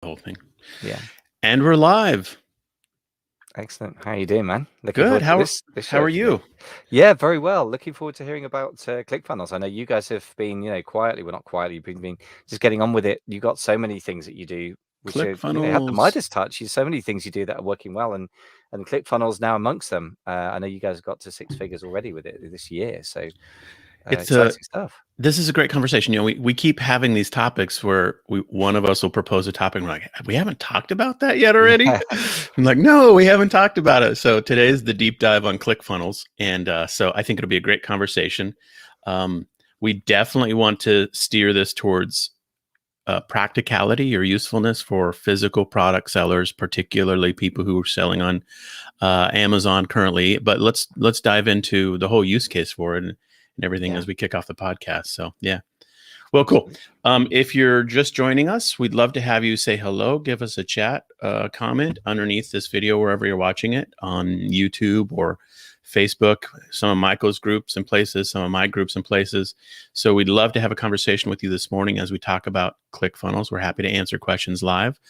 the whole thing. Yeah. And we're live. Excellent. How are you doing, man? Looking Good. forward to this How show are today. you? Yeah, very well. Looking forward to hearing about ClickFunnels. I know you guys have been, quietly, well, not quietly, you've been just getting on with it. You got so many things that you do, which are, have the Clickfunnels. Midas touch. There's so many things you do that are working well, and ClickFunnels now amongst them. I know you guys got to 6 figures already with it this year, so It's a exciting stuff. This is a great conversation. We keep having these topics where one of us will propose a topic and we're like, we haven't talked about that yet already. Yeah. I'm like, no, we haven't talked about it. So today's the deep dive on ClickFunnels, and so I think it'll be a great conversation. We definitely want to steer this towards practicality or usefulness for physical product sellers, particularly people who are selling on Amazon currently. But let's dive into the whole use case for it and everything as we kick off the podcast. So yeah. Well, cool. If you're just joining us, we'd love to have you say hello, give us a chat, comment underneath this video, wherever you're watching it, on YouTube or Facebook, some of Michael's groups and places, some of my groups and places. So we'd love to have a conversation with you this morning as we talk about ClickFunnels. We're happy to answer questions live.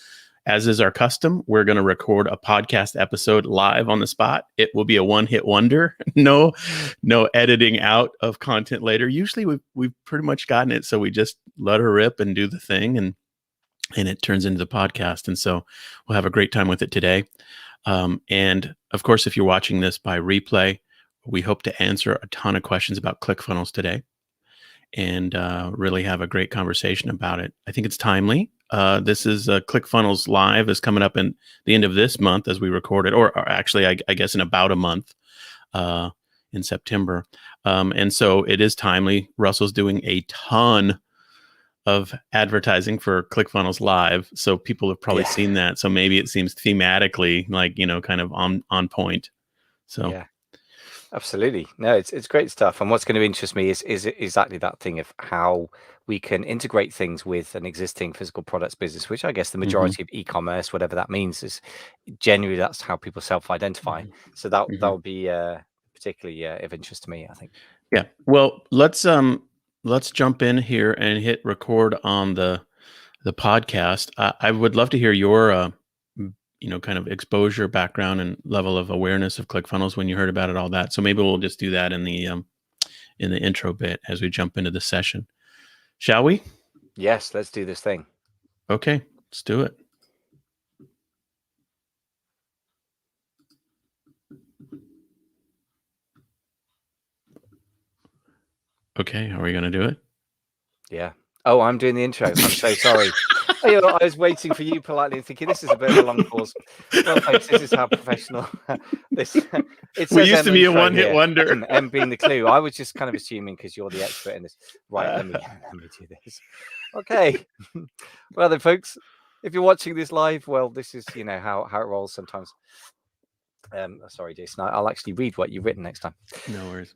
As is our custom, we're going to record a podcast episode live on the spot. It will be a one-hit wonder. No editing out of content later. Usually we've pretty much gotten it, so we just let her rip and do the thing, and it turns into the podcast. And so we'll have a great time with it today. And of course, if you're watching this by replay, we hope to answer a ton of questions about ClickFunnels today and really have a great conversation about it. I think it's timely. This is ClickFunnels Live is coming up in the end of this month as we record it, or actually, I guess in about a month in September. And so it is timely. Russell's doing a ton of advertising for ClickFunnels Live, so people have probably seen that. So maybe it seems thematically like, kind of on point. So Yeah. Absolutely. No, it's great stuff. And what's going to interest me is exactly that thing of how we can integrate things with an existing physical products business, which I guess the majority of e-commerce, whatever that means, is generally that's how people self-identify. So that'll be particularly of interest to me, I think. Yeah. Well, let's jump in here and hit record on the podcast. I would love to hear your kind of exposure, background, and level of awareness of ClickFunnels when you heard about it, all that. So maybe we'll just do that in the intro bit as we jump into the session. Shall we? Yes, let's do this thing. Okay, let's do it. Okay, are we going to do it? Yeah. Oh, I'm doing the intro. I'm so sorry. I was waiting for you politely and thinking this is a bit of a long pause. Well, folks, this is how professional this. It we used to be a one-hit wonder. M being the clue. I was just kind of assuming because you're the expert in this. Right, let me do this. Okay. Well then, folks, if you're watching this live, well, this is how it rolls sometimes. Sorry, Jason. I'll actually read what you've written next time. No worries.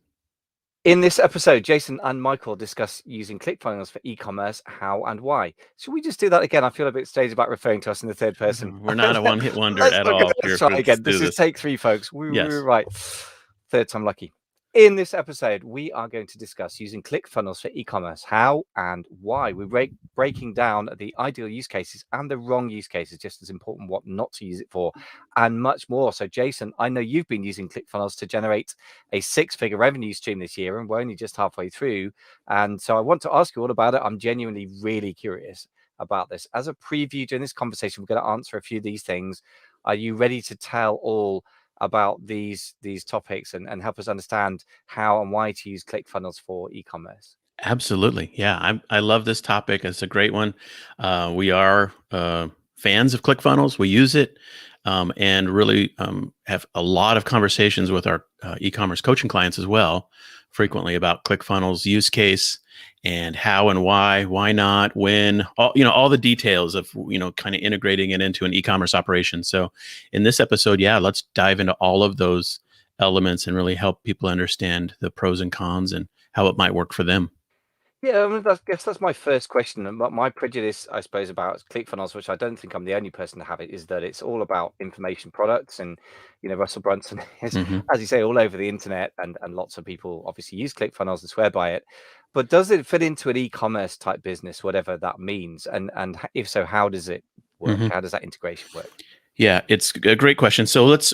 In this episode, Jason and Michael discuss using ClickFunnels for e-commerce, how and why. Should we just do that again? I feel a bit strange about referring to us in the third person. We're not a one-hit wonder at all. Let's try again. This is take 3, folks. Yes. We're right. Third time lucky. In this episode, we are going to discuss using ClickFunnels for e-commerce, how and why. We're breaking down the ideal use cases and the wrong use cases, just as important what not to use it for, and much more. So, Jason, I know you've been using ClickFunnels to generate a 6-figure revenue stream this year, and we're only just halfway through. And so I want to ask you all about it. I'm genuinely really curious about this. As a preview during this conversation, we're going to answer a few of these things. Are you ready to tell all about these topics and help us understand how and why to use ClickFunnels for e-commerce? Absolutely. Yeah, I love this topic. It's a great one. We are fans of ClickFunnels. We use it and really have a lot of conversations with our e-commerce coaching clients as well, frequently about ClickFunnels use case and how and why not, when, all the details of, kind of integrating it into an e-commerce operation. So in this episode, let's dive into all of those elements and really help people understand the pros and cons and how it might work for them. Yeah, I guess that's my first question. And my prejudice, I suppose, about ClickFunnels, which I don't think I'm the only person to have it, is that it's all about information products. And, Russell Brunson is, as you say, all over the internet, and lots of people obviously use ClickFunnels and swear by it. But does it fit into an e-commerce type business, whatever that means? And if so, how does it work? How does that integration work? Yeah, it's a great question. So let's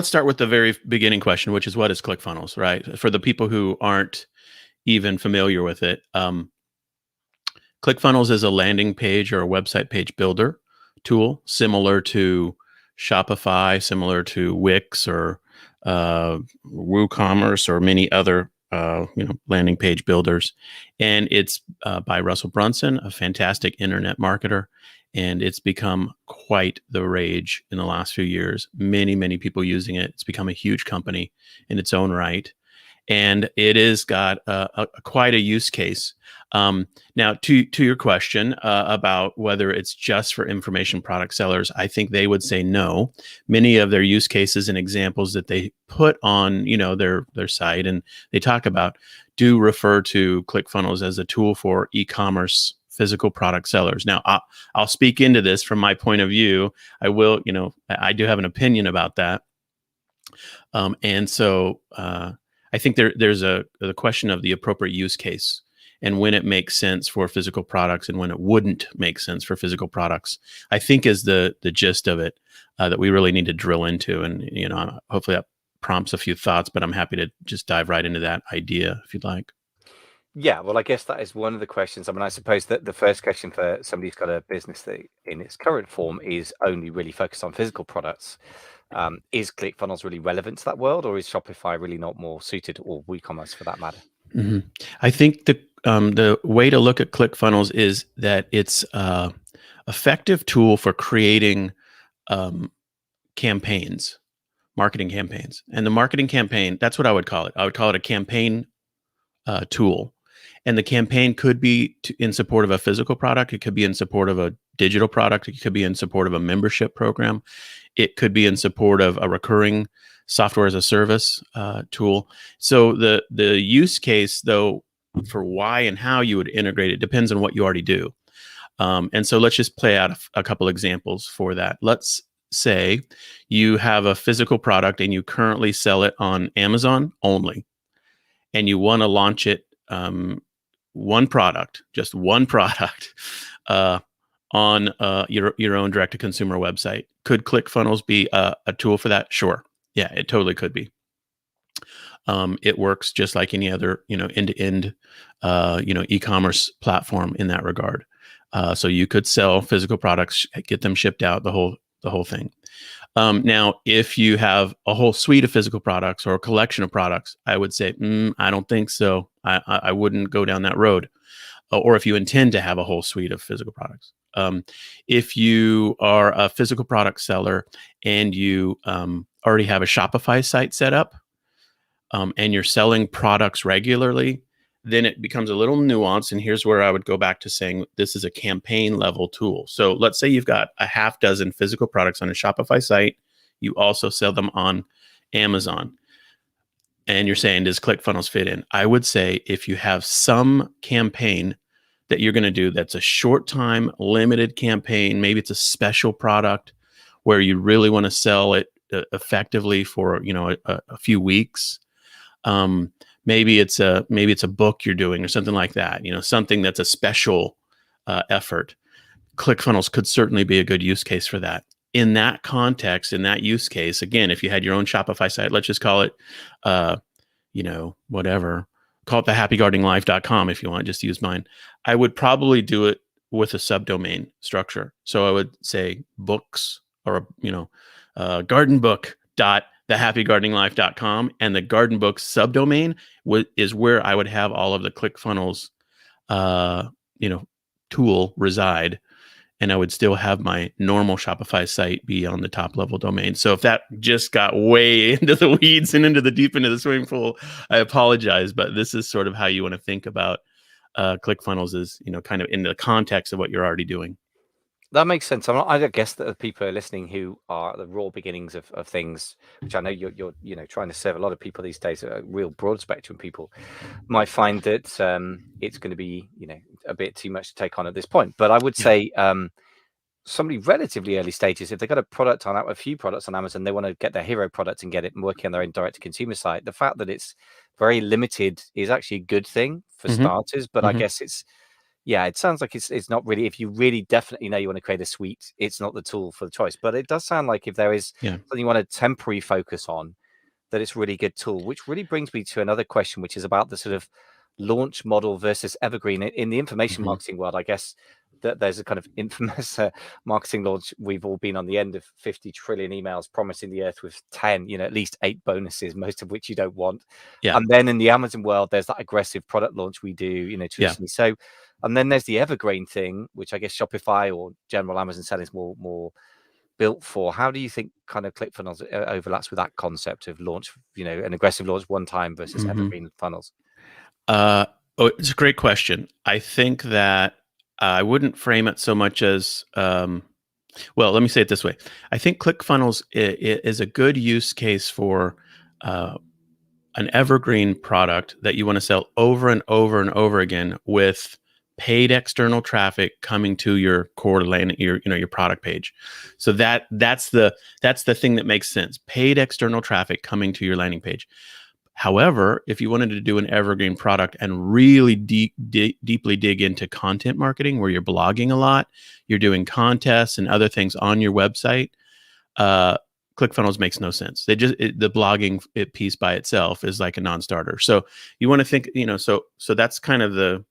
start with the very beginning question, which is what is ClickFunnels, right? For the people who aren't even familiar with it, ClickFunnels is a landing page or a website page builder tool, similar to Shopify, similar to Wix or WooCommerce or many other landing page builders. And it's by Russell Brunson, a fantastic internet marketer. And it's become quite the rage in the last few years. Many people using it. It's become a huge company in its own right. And it has got quite a use case. Now, to your question about whether it's just for information product sellers, I think they would say no. Many of their use cases and examples that they put on their site and they talk about do refer to ClickFunnels as a tool for e-commerce physical product sellers. Now, I'll speak into this from my point of view. I will, I do have an opinion about that. And so I think there's the question of the appropriate use case and when it makes sense for physical products and when it wouldn't make sense for physical products, I think is the gist of it that we really need to drill into. And, hopefully that prompts a few thoughts, but I'm happy to just dive right into that idea if you'd like. Yeah, well, I guess that is one of the questions. I mean, I suppose that the first question for somebody who's got a business that in its current form is only really focused on physical products. Is ClickFunnels really relevant to that world, or is Shopify really not more suited, or WooCommerce for that matter? Mm-hmm. I think the way to look at ClickFunnels is that it's an effective tool for creating campaigns, marketing campaigns. And the marketing campaign, that's what I would call it. I would call it a campaign tool. And the campaign could be in support of a physical product. It could be in support of a digital product. It could be in support of a membership program. It could be in support of a recurring software as a service tool. So the use case, though, for why and how you would integrate it depends on what you already do. And so let's just play out a couple examples for that. Let's say you have a physical product and you currently sell it on Amazon only, and you want to launch it just one product on your own direct-to-consumer website. Could ClickFunnels be a tool for that? Sure. Yeah, it totally could be. It works just like any other, end-to-end, e-commerce platform in that regard. So you could sell physical products, get them shipped out, the whole thing. Now, if you have a whole suite of physical products or a collection of products, I would say, I don't think so. I wouldn't go down that road. Or if you intend to have a whole suite of physical products. If you are a physical product seller and you already have a Shopify site set up and you're selling products regularly, then it becomes a little nuanced. And here's where I would go back to saying this is a campaign level tool. So let's say you've got a half dozen physical products on a Shopify site. You also sell them on Amazon. And you're saying, does ClickFunnels fit in? I would say if you have some campaign that you're going to do that's a short time, limited campaign, maybe it's a special product where you really want to sell it effectively for a few weeks. Maybe it's a book you're doing or something like that. Something that's a special effort. ClickFunnels could certainly be a good use case for that. In that context, in that use case, again, if you had your own Shopify site, let's just call it, whatever. Call it thehappygardeninglife.com if you want. Just use mine. I would probably do it with a subdomain structure. So I would say books or gardenbook.thehappygardeninglife.com, and the garden book subdomain is where I would have all of the ClickFunnels tool reside, and I would still have my normal Shopify site be on the top level domain. So if that just got way into the weeds and into the deep into the swimming pool, I apologize, but this is sort of how you want to think about ClickFunnels is, kind of in the context of what you're already doing. That makes sense. I guess that the people who are listening who are at the raw beginnings of things, which I know you're trying to serve a lot of people these days, a real broad spectrum of people, might find that it's going to be a bit too much to take on at this point. But I would say somebody relatively early stages, if they've got a few products on Amazon, they want to get their hero product and get it and working on their own direct to consumer site. The fact that it's very limited is actually a good thing for starters, but I guess it's Yeah, it sounds like it's not really, if you really definitely know you want to create a suite, it's not the tool for the choice. But it does sound like if there is Yeah. something you want to temporary focus on, that it's a really good tool, which really brings me to another question, which is about the sort of launch model versus evergreen. In the information Hmm. marketing world, I guess that there's a kind of infamous marketing launch. We've all been on the end of 50 trillion emails promising the earth with 10, at least 8 bonuses, most of which you don't want. Yeah. And then in the Amazon world, there's that aggressive product launch we do, Yeah. traditionally. So, and then there's the evergreen thing, which I guess Shopify or general Amazon selling is more built for. How do you think kind of ClickFunnels overlaps with that concept of launch, an aggressive launch one time versus Hmm. evergreen funnels? Oh, it's a great question. I think that I wouldn't frame it so much as, well, let me say it this way. I think ClickFunnels is a good use case for uh, an evergreen product that you want to sell over and over and over again with paid external traffic coming to your core landing, your product page. So that's the thing that makes sense. Paid external traffic coming to your landing page. However, if you wanted to do an evergreen product and really deeply dig into content marketing, where you're blogging a lot, you're doing contests and other things on your website, uh, ClickFunnels makes no sense. The blogging piece by itself is like a non-starter. So you want to think, so that's kind of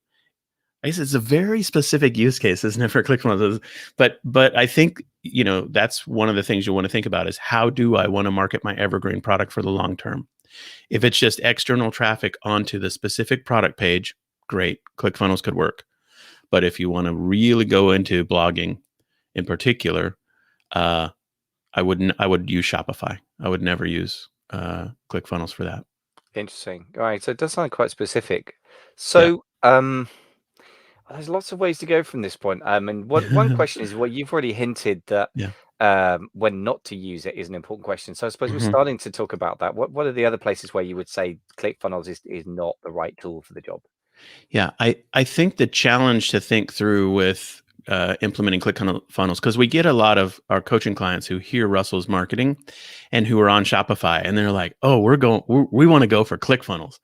I guess it's a very specific use case, isn't it, for ClickFunnels? But I think that's one of the things you want to think about is how do I want to market my evergreen product for the long term? If it's just external traffic onto the specific product page, great, ClickFunnels could work. But if you want to really go into blogging in particular, uh, I would use Shopify. I would never use ClickFunnels for that. Interesting. All right. So it does sound quite specific. Yeah. So there's lots of ways to go from this point. And one question is, well, you've already hinted that Yeah. when not to use it is an important question. So I suppose we're Hmm. starting to talk about that. What are the other places where you would say ClickFunnels is not the right tool for the job? Yeah. I think the challenge to think through with implementing ClickFunnels, because we get a lot of our coaching clients who hear Russell's marketing and who are on Shopify, and they're like, "Oh, we want to go for ClickFunnels."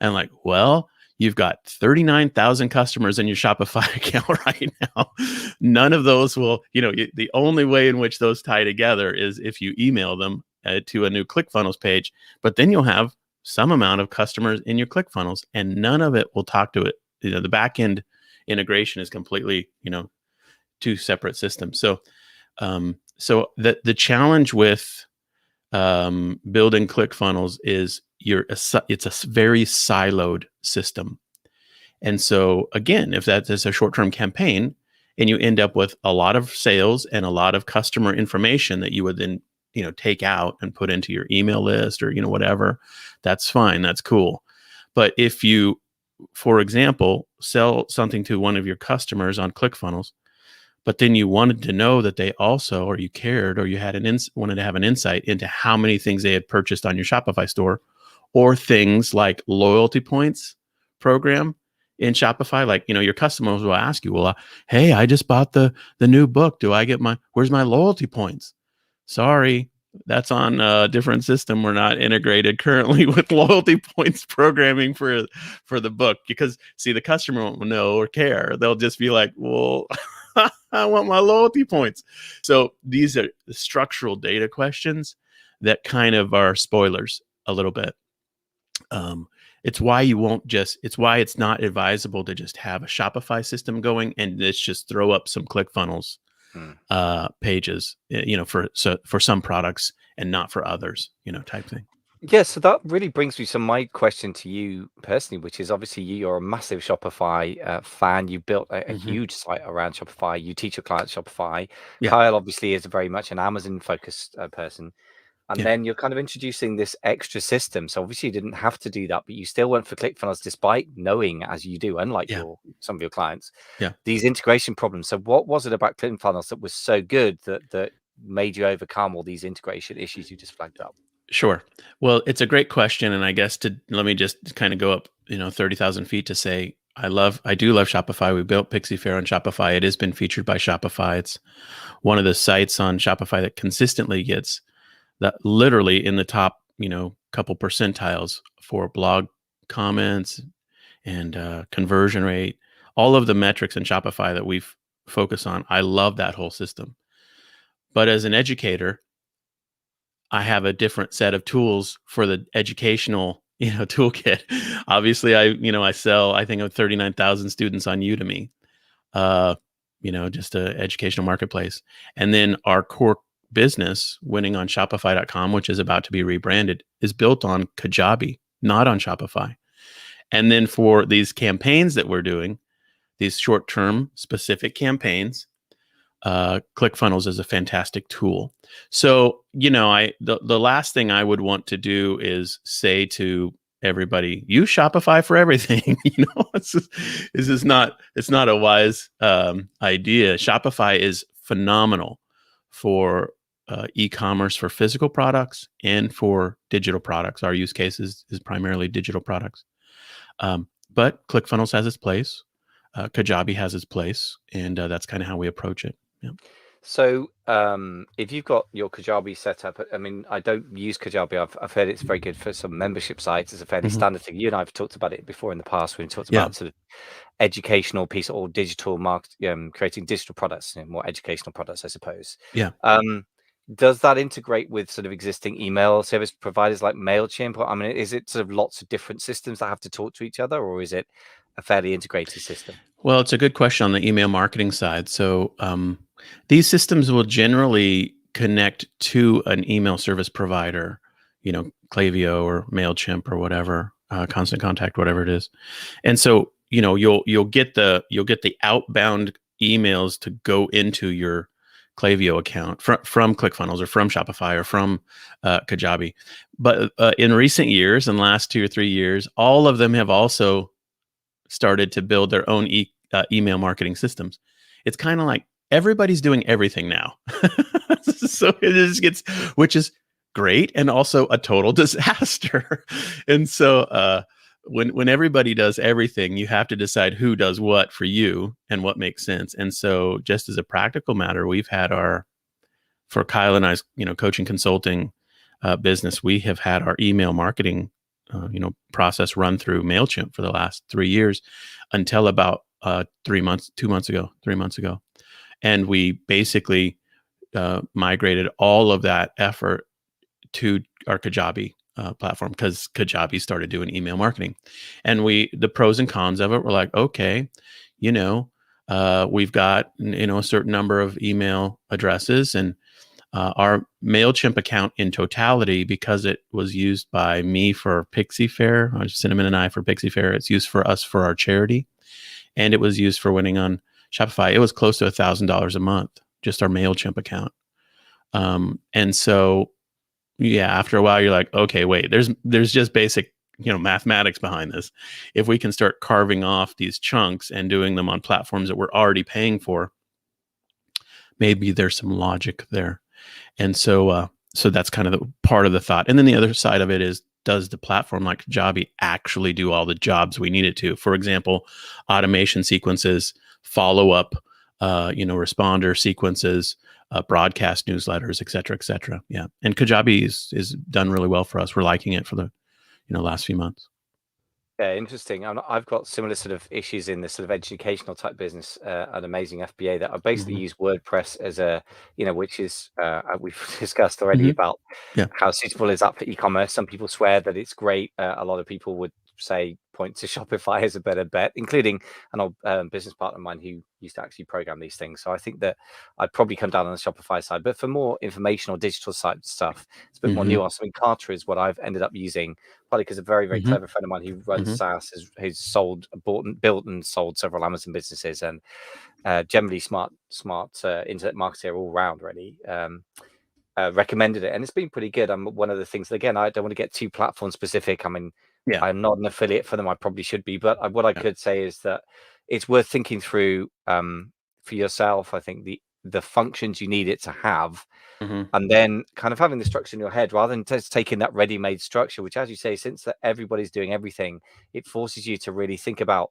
And like, well, you've got 39,000 customers in your Shopify account right now. None of those will, the only way in which those tie together is if you email them to a new ClickFunnels page, but then you'll have some amount of customers in your ClickFunnels and none of it will talk to it. The back end integration is completely, two separate systems. So the challenge with building ClickFunnels is it's a very siloed system. And so again, if that is a short-term campaign and you end up with a lot of sales and a lot of customer information that you would then, take out and put into your email list or, whatever, that's fine. That's cool. But if you, for example, sell something to one of your customers on ClickFunnels, but then you wanted to know that they also, or you cared, or you had wanted to have an insight into how many things they had purchased on your Shopify store, or things like loyalty points program in Shopify. Like, your customers will ask you, well, hey, I just bought the new book. Where's my loyalty points? Sorry, that's on a different system. We're not integrated currently with loyalty points programming for the book, because see, the customer won't know or care. They'll just be like, well, I want my loyalty points. So these are the structural data questions that kind of are spoilers a little bit. It's why it's why it's not advisable to just have a Shopify system going and let's just throw up some ClickFunnels Hmm. pages, for some products and not for others, type thing. Yeah, so that really brings me to my question to you personally, which is obviously you're a massive Shopify fan. You built a Hmm. huge site around Shopify. You teach your clients Shopify. Yeah. Kyle obviously is very much an Amazon focused person. And Yeah. then you're kind of introducing this extra system. So obviously you didn't have to do that, but you still went for ClickFunnels despite knowing, as you do, unlike Yeah. some of your clients, Yeah. these integration problems. So what was it about ClickFunnels that was so good that made you overcome all these integration issues you just flagged up? Sure. Well, it's a great question. And I guess let me just kind of go up, 30,000 feet to say, I do love Shopify. We built Pixie Fair on Shopify. It has been featured by Shopify. It's one of the sites on Shopify that consistently gets that literally in the top, couple percentiles for blog comments and conversion rate, all of the metrics in Shopify that we've focused on. I love that whole system. But as an educator, I have a different set of tools for the educational, toolkit. Obviously, I sell, I think, of 39,000 students on Udemy, uh, just an educational marketplace. And then our core business, winning on Shopify.com, which is about to be rebranded, is built on Kajabi, not on Shopify. And then for these campaigns that we're doing, these short-term specific campaigns, ClickFunnels is a fantastic tool. So, the last thing I would want to do is say to everybody, use Shopify for everything. It's not a wise idea. Shopify is phenomenal for e-commerce, for physical products and for digital products. Our use case is primarily digital products. But ClickFunnels has its place. Kajabi has its place, and that's kind of how we approach it. Yeah. So if you've got your Kajabi set up, I mean, I don't use Kajabi. I've heard it's very good for some membership sites. It's a fairly standard thing. You and I have talked about it before in the past when we talked about sort of educational piece or digital market, creating digital products, more educational products, I suppose. Yeah. Does that integrate with sort of existing email service providers like MailChimp? I mean, is it sort of lots of different systems that have to talk to each other, or is it a fairly integrated system? Well, it's a good question on the email marketing side. So these systems will generally connect to an email service provider, Klaviyo or MailChimp or whatever, Constant Contact, whatever it is. And so, you'll get the outbound emails to go into your Klaviyo account from ClickFunnels or from Shopify or from Kajabi. But in recent years, in the last 2 or 3 years, all of them have also started to build their own email marketing systems. It's kind of like everybody's doing everything now. So it just gets, which is great and also a total disaster. And so when everybody does everything, you have to decide who does what for you and what makes sense. And so just as a practical matter, we've had for Kyle and I's, coaching consulting business, we have had our email marketing process run through MailChimp for the last 3 years until about 3 months ago. And we basically migrated all of that effort to our Kajabi platform because Kajabi started doing email marketing. And the pros and cons of it were like, okay, we've got, a certain number of email addresses, and our MailChimp account in totality, because it was used by me for Pixie Fair, Cinnamon and I for Pixie Fair, it's used for us for our charity, and it was used for winning on Shopify. It was close to $1,000 a month, just our MailChimp account. And so, after a while, you're like, okay, wait, there's just basic, mathematics behind this. If we can start carving off these chunks and doing them on platforms that we're already paying for, maybe there's some logic there. And so that's kind of the part of the thought. And then the other side of it is, does the platform like Kajabi actually do all the jobs we need it to? For example, automation sequences, follow-up, responder sequences, broadcast newsletters, et cetera, et cetera. Yeah. And Kajabi is done really well for us. We're liking it for the last few months. Yeah, interesting. I've got similar sort of issues in the sort of educational type business, an amazing FBA that I basically use WordPress as which is, we've discussed already about how suitable is that for e-commerce. Some people swear that it's great. A lot of people would say point to Shopify as a better bet, including an old business partner of mine who used to actually program these things. So I think that I'd probably come down on the Shopify side, but for more informational digital side stuff, it's a bit more nuanced. I mean, Carter is what I've ended up using, probably because a very, very clever friend of mine who runs SaaS who's built and sold several Amazon businesses, and generally smart internet marketer all round, really. Recommended it, and it's been pretty good. One of the things, again, I don't want to get too platform specific. I mean, I'm not an affiliate for them. I probably should be, but what I could say is that it's worth thinking through for yourself. I think the functions you need it to have, and then kind of having the structure in your head rather than just taking that ready-made structure, which, as you say, since that everybody's doing everything, it forces you to really think about,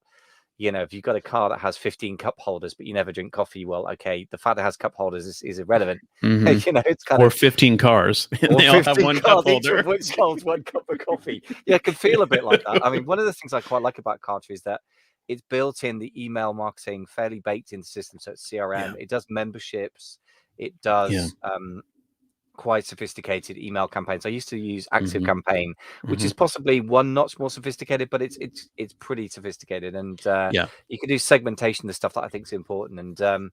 if you've got a car that has 15 cup holders, but you never drink coffee, well, okay, the fact that it has cup holders is irrelevant. It's kind of 15 cars. Or they all have one cup holder, which holds one cup of coffee. Yeah, it can feel a bit like that. I mean, one of the things I quite like about Carter is that it's built in the email marketing, fairly baked into the system. So it's CRM. Yeah. It does memberships. It Yeah. does quite sophisticated email campaigns. I used to use Active Hmm. Campaign, which Hmm. is possibly one notch more sophisticated, but it's pretty sophisticated. And Yeah. you can do segmentation, the stuff that I think is important, and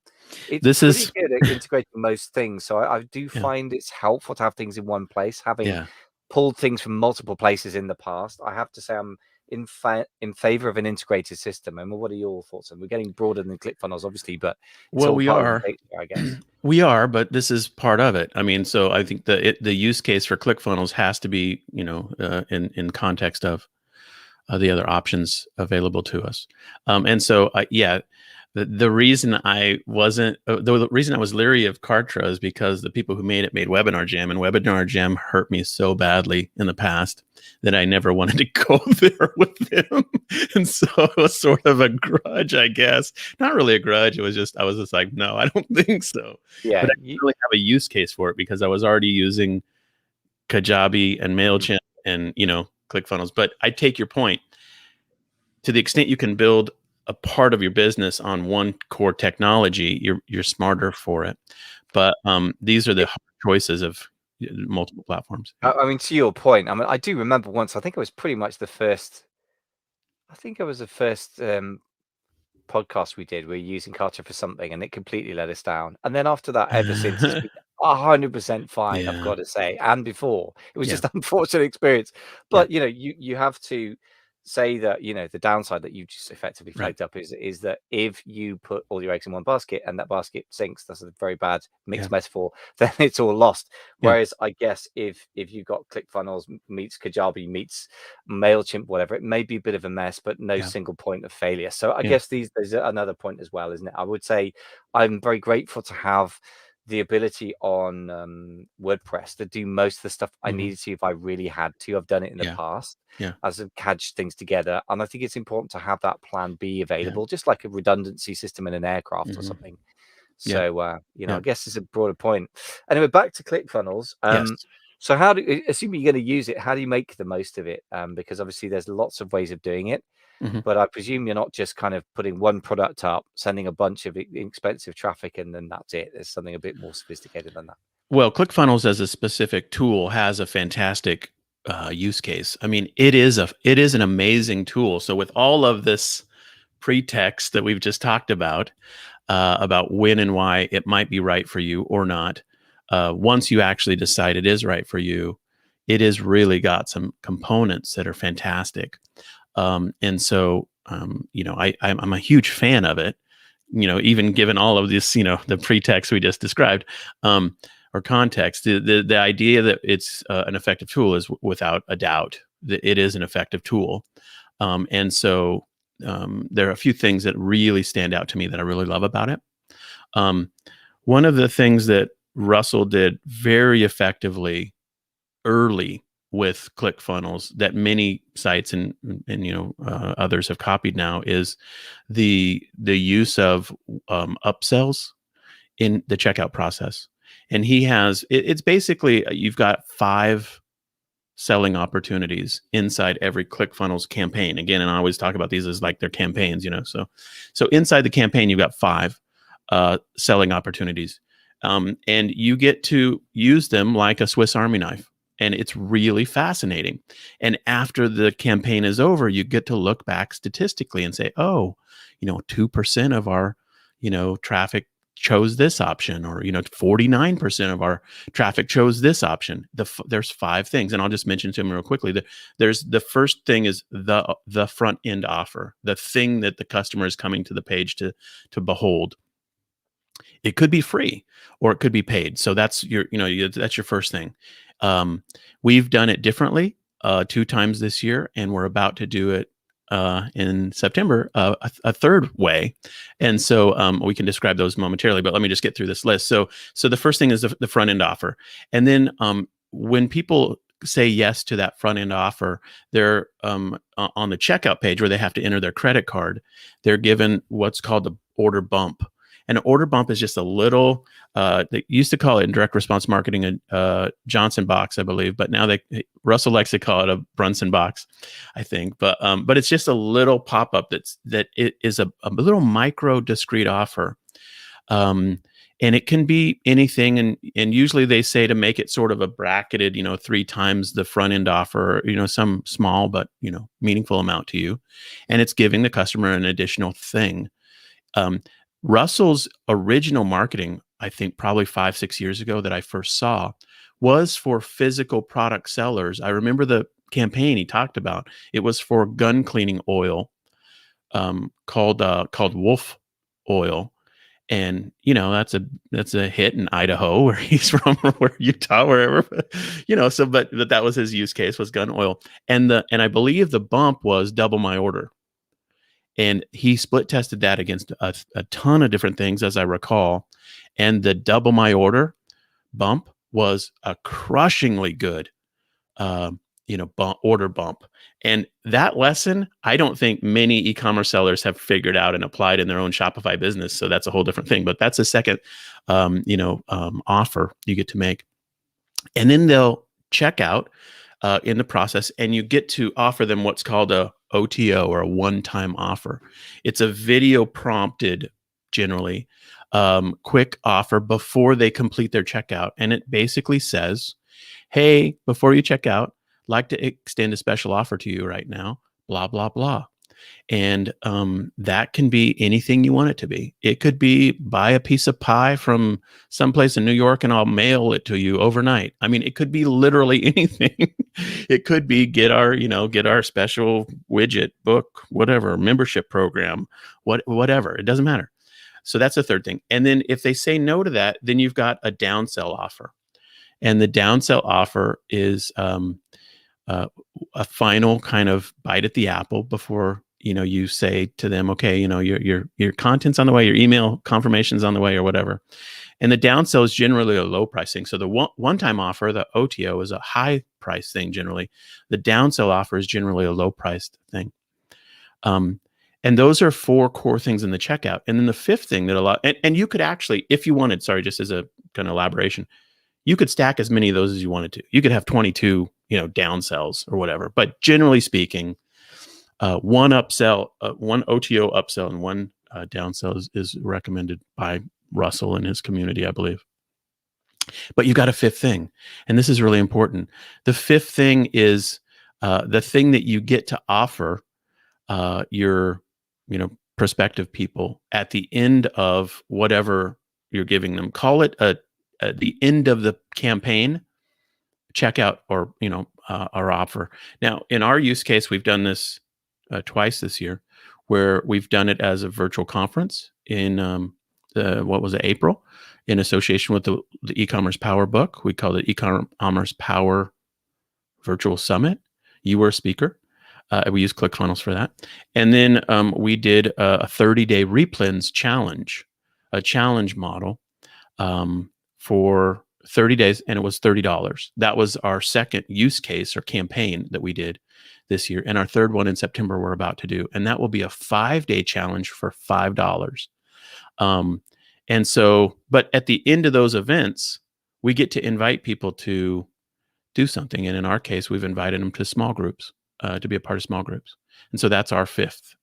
it's This pretty is, good at integrating most things. So I do yeah. find it's helpful to have things in one place. Having Yeah. pulled things from multiple places in the past, I have to say I'm in favor of an integrated system. And what are your thoughts? And we're getting broader than ClickFunnels, obviously, but it's Well, all we part of the are. picture, I guess. We are, but this is part of it. I mean, so I think the use case for ClickFunnels has to be, in context of the other options available to us. And so, yeah, the reason I wasn't, the reason I was leery of Kartra is because the people who made it made Webinar Jam, and Webinar Jam hurt me so badly in the past that I never wanted to go there with them. And so it was sort of a grudge, I guess. Not really a grudge. It was just, I was just like, no, I don't think so. Yeah, But I didn't really have a use case for it because I was already using Kajabi and MailChimp and, ClickFunnels. But I take your point. To the extent you can build a part of your business on one core technology, you're smarter for it. But these are the hard choices of multiple platforms. Yeah. I mean, to your point, I mean, I do remember once, I think it was pretty much the first, I think it was the first podcast we did. We were using Carter for something and it completely let us down. And then after that, ever since, it's been 100% fine, I've Yeah. got to say. And before, it was Yeah. just an unfortunate experience. Yeah. But, you have to say that, the downside that you just effectively Right. flagged up is that if you put all your eggs in one basket and that basket sinks, that's a very bad Yeah. mixed metaphor, then it's all lost. Yeah. Whereas I guess if you've got ClickFunnels meets Kajabi meets MailChimp, whatever, it may be a bit of a mess, but no Yeah. single point of failure. So I Yeah. guess there's another point as well, isn't it? I would say I'm very grateful to have the ability on WordPress to do most of the stuff I Mhm. needed to if I really had to. I've done it in the Yeah. past Yeah. as I've cadged things together. And I think it's important to have that plan B Yeah. available, just like a redundancy system in an aircraft or Mhm. something. Yeah. So, Yeah. I guess it's a broader point. Anyway, back to ClickFunnels. Yes. So assuming you're going to use it, how do you make the most of it? Because obviously there's lots of ways of doing it, Mhm. but I presume you're not just kind of putting one product up, sending a bunch of expensive traffic, and then that's it. There's something a bit more sophisticated than that. Well, ClickFunnels as a specific tool has a fantastic use case. I mean, it is an amazing tool. So with all of this pretext that we've just talked about when and why it might be right for you or not, once you actually decide it is right for you, it has really got some components that are fantastic. And so, I'm a huge fan of it. Even given all of this, the pretext we just described, or context, the idea that it's an effective tool is without a doubt that it is an effective tool. And so there are a few things that really stand out to me that I really love about it. One of the things that Russell did very effectively early with ClickFunnels that many sites and others have copied now is the use of upsells in the checkout process. And he has it's basically you've got 5 selling opportunities inside every ClickFunnels campaign. Again, and I always talk about these as like their campaigns, So inside the campaign, you've got 5 selling opportunities, and you get to use them like a Swiss Army knife. And it's really fascinating. And after the campaign is over, you get to look back statistically and say, oh, 2% of our, traffic chose this option, or 49% of our traffic chose this option. There's 5 things, and I'll just mention to them real quickly. There's the first thing is the front end offer, the thing that the customer is coming to the page to behold. It could be free or it could be paid. So that's that's your first thing. We've done it differently 2 times this year, and we're about to do it in September a third way. And so we can describe those momentarily, but let me just get through this list. So the first thing is the front end offer. And then when people say yes to that front end offer, they're on the checkout page where they have to enter their credit card. They're given what's called the order bump. An order bump is just a little. They used to call it in direct response marketing a Johnson box, I believe, but now Russell likes to call it a Brunson box, I think. But it's just a little pop up that it is a little micro discrete offer. And it can be anything, and usually they say to make it sort of a bracketed, 3 times the front end offer, some small but meaningful amount to you, and it's giving the customer an additional thing. Russell's original marketing, I think probably 5-6 years ago that I first saw, was for physical product sellers. I remember the campaign he talked about. It was for gun cleaning oil, called Wolf Oil. And that's a hit in Idaho, where he's from, or where Utah, wherever. So but that was his use case, was gun oil, and I believe the bump was double my order, and he split tested that against a ton of different things, as I recall, and the double my order bump was a crushingly good order bump. And that lesson, I don't think many e-commerce sellers have figured out and applied in their own Shopify business. So that's a whole different thing. But that's a second, offer you get to make. And then they'll check out in the process, and you get to offer them what's called a OTO, or a one-time offer. It's a video prompted, generally, quick offer before they complete their checkout. And it basically says, hey, before you check out, like to extend a special offer to you right now, blah, blah, blah. And that can be anything you want it to be. It could be buy a piece of pie from someplace in New York and I'll mail it to you overnight. I mean, it could be literally anything. It could be get our special widget, book, whatever, membership program, whatever. It doesn't matter. So that's the third thing. And then if they say no to that, then you've got a downsell offer. And the downsell offer is a final kind of bite at the apple before you say to them, okay, your content's on the way, your email confirmation's on the way, or whatever. And the downsell is generally a low pricing. So the one-time offer, the OTO, is a high price thing generally. The downsell offer is generally a low priced thing. And those are 4 core things in the checkout. And then the fifth thing that and you could actually, if you wanted, sorry, just as a kind of elaboration, you could stack as many of those as you wanted to. You could have 22, downsells or whatever. But generally speaking, one OTO upsell and one downsell is recommended by Russell and his community, I believe. But you've got a fifth thing, and this is really important. The fifth thing is the thing that you get to offer your, prospective people at the end of whatever you're giving them. Call it the end of the campaign checkout, or our offer. Now, in our use case, we've done this twice this year, where we've done it as a virtual conference in April, in association with the e-commerce power book. We called it e-commerce power virtual summit. You were a speaker. We used ClickFunnels for that. And then we did a 30-day replens challenge, a challenge model for 30 days, and it was $30. That was our second use case or campaign that we did this year. And our third one in September we're about to do. And that will be a 5-day challenge for $5. And so, but at the end of those events, we get to invite people to do something. And in our case, we've invited them to small groups, to be a part of small groups. And so that's our fifth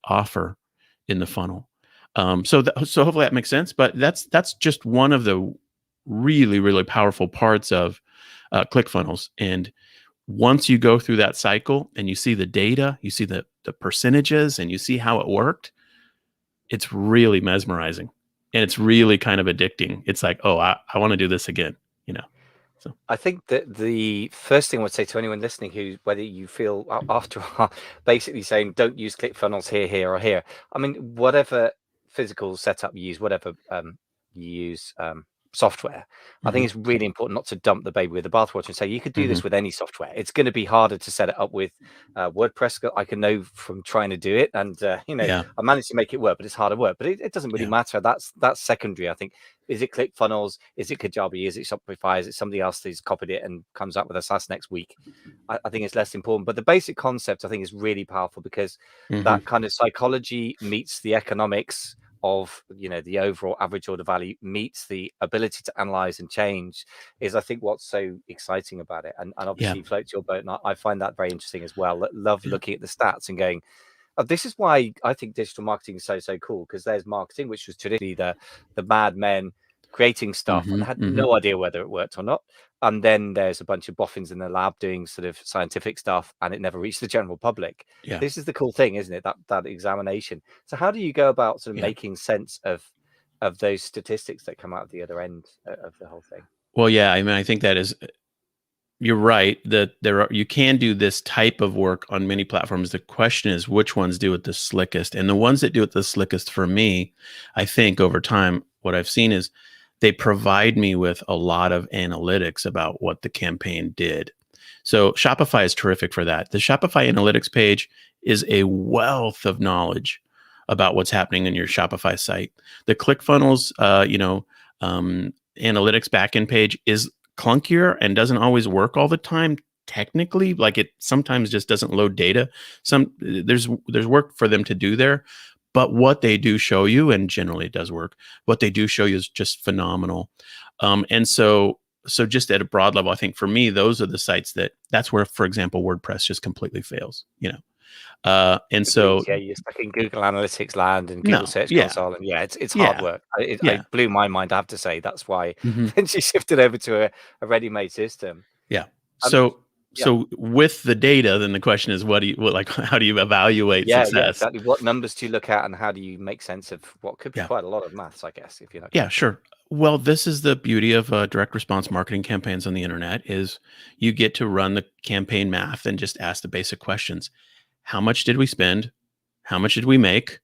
offer in the funnel. So hopefully that makes sense. But that's just one of the really, really powerful parts of ClickFunnels. And once you go through that cycle and you see the data, you see the percentages, and you see how it worked, it's really mesmerizing, and it's really kind of addicting. It's like, oh, I want to do this again, So I think that the first thing I would say to anyone listening, whether you feel after basically saying don't use ClickFunnels here or here. I mean, whatever physical setup you use, whatever you use software, I think it's really important not to dump the baby with the bathwater and say you could do this with any software. It's going to be harder to set it up with WordPress. I can know from trying to do it, and I managed to make it work, but it's harder work. But it doesn't really matter. That's secondary. I think. Is it ClickFunnels? Is it Kajabi? Is it Shopify? Is it somebody else who's copied it and comes up with a SaaS next week? I think it's less important. But the basic concept, I think, is really powerful, because that kind of psychology meets the economics of the overall average order value meets the ability to analyze and change is, I think, what's so exciting about it. And Yeah. obviously floats your boat, and I find that very interesting as well. Love Yeah. looking at the stats and going, this is why I think digital marketing is so cool, because there's marketing, which was traditionally the madmen creating stuff and had no idea whether it worked or not. And then there's a bunch of boffins in the lab doing sort of scientific stuff, and it never reached the general public. Yeah. This is the cool thing, isn't it? That examination. So how do you go about sort of making sense of those statistics that come out of the other end of the whole thing? Well, yeah, I mean, I think that is, you're right that you can do this type of work on many platforms. The question is which ones do it the slickest, and the ones that do it the slickest for me, I think over time, what I've seen is they provide me with a lot of analytics about what the campaign did. So Shopify is terrific for that. The Shopify Analytics page is a wealth of knowledge about what's happening in your Shopify site. The ClickFunnels, analytics backend page is clunkier and doesn't always work all the time. Technically, like it sometimes just doesn't load data. There's work for them to do there, but what they do show you, and generally it does work, what they do show you is just phenomenal. And so just at a broad level, I think for me, those are the sites that's where, for example, WordPress just completely fails, and so you're stuck in Google Analytics land and Google Search Console, and it's hard work. It blew my mind, I have to say. That's why then she shifted over to a ready-made system. Yeah. So with the data, then the question is, how do you evaluate success? Yeah, exactly. What numbers do you look at, and how do you make sense of what could be quite a lot of maths, I guess, if you're not. Yeah, sure. Well, this is the beauty of direct response marketing campaigns on the internet is you get to run the campaign math and just ask the basic questions. How much did we spend? How much did we make?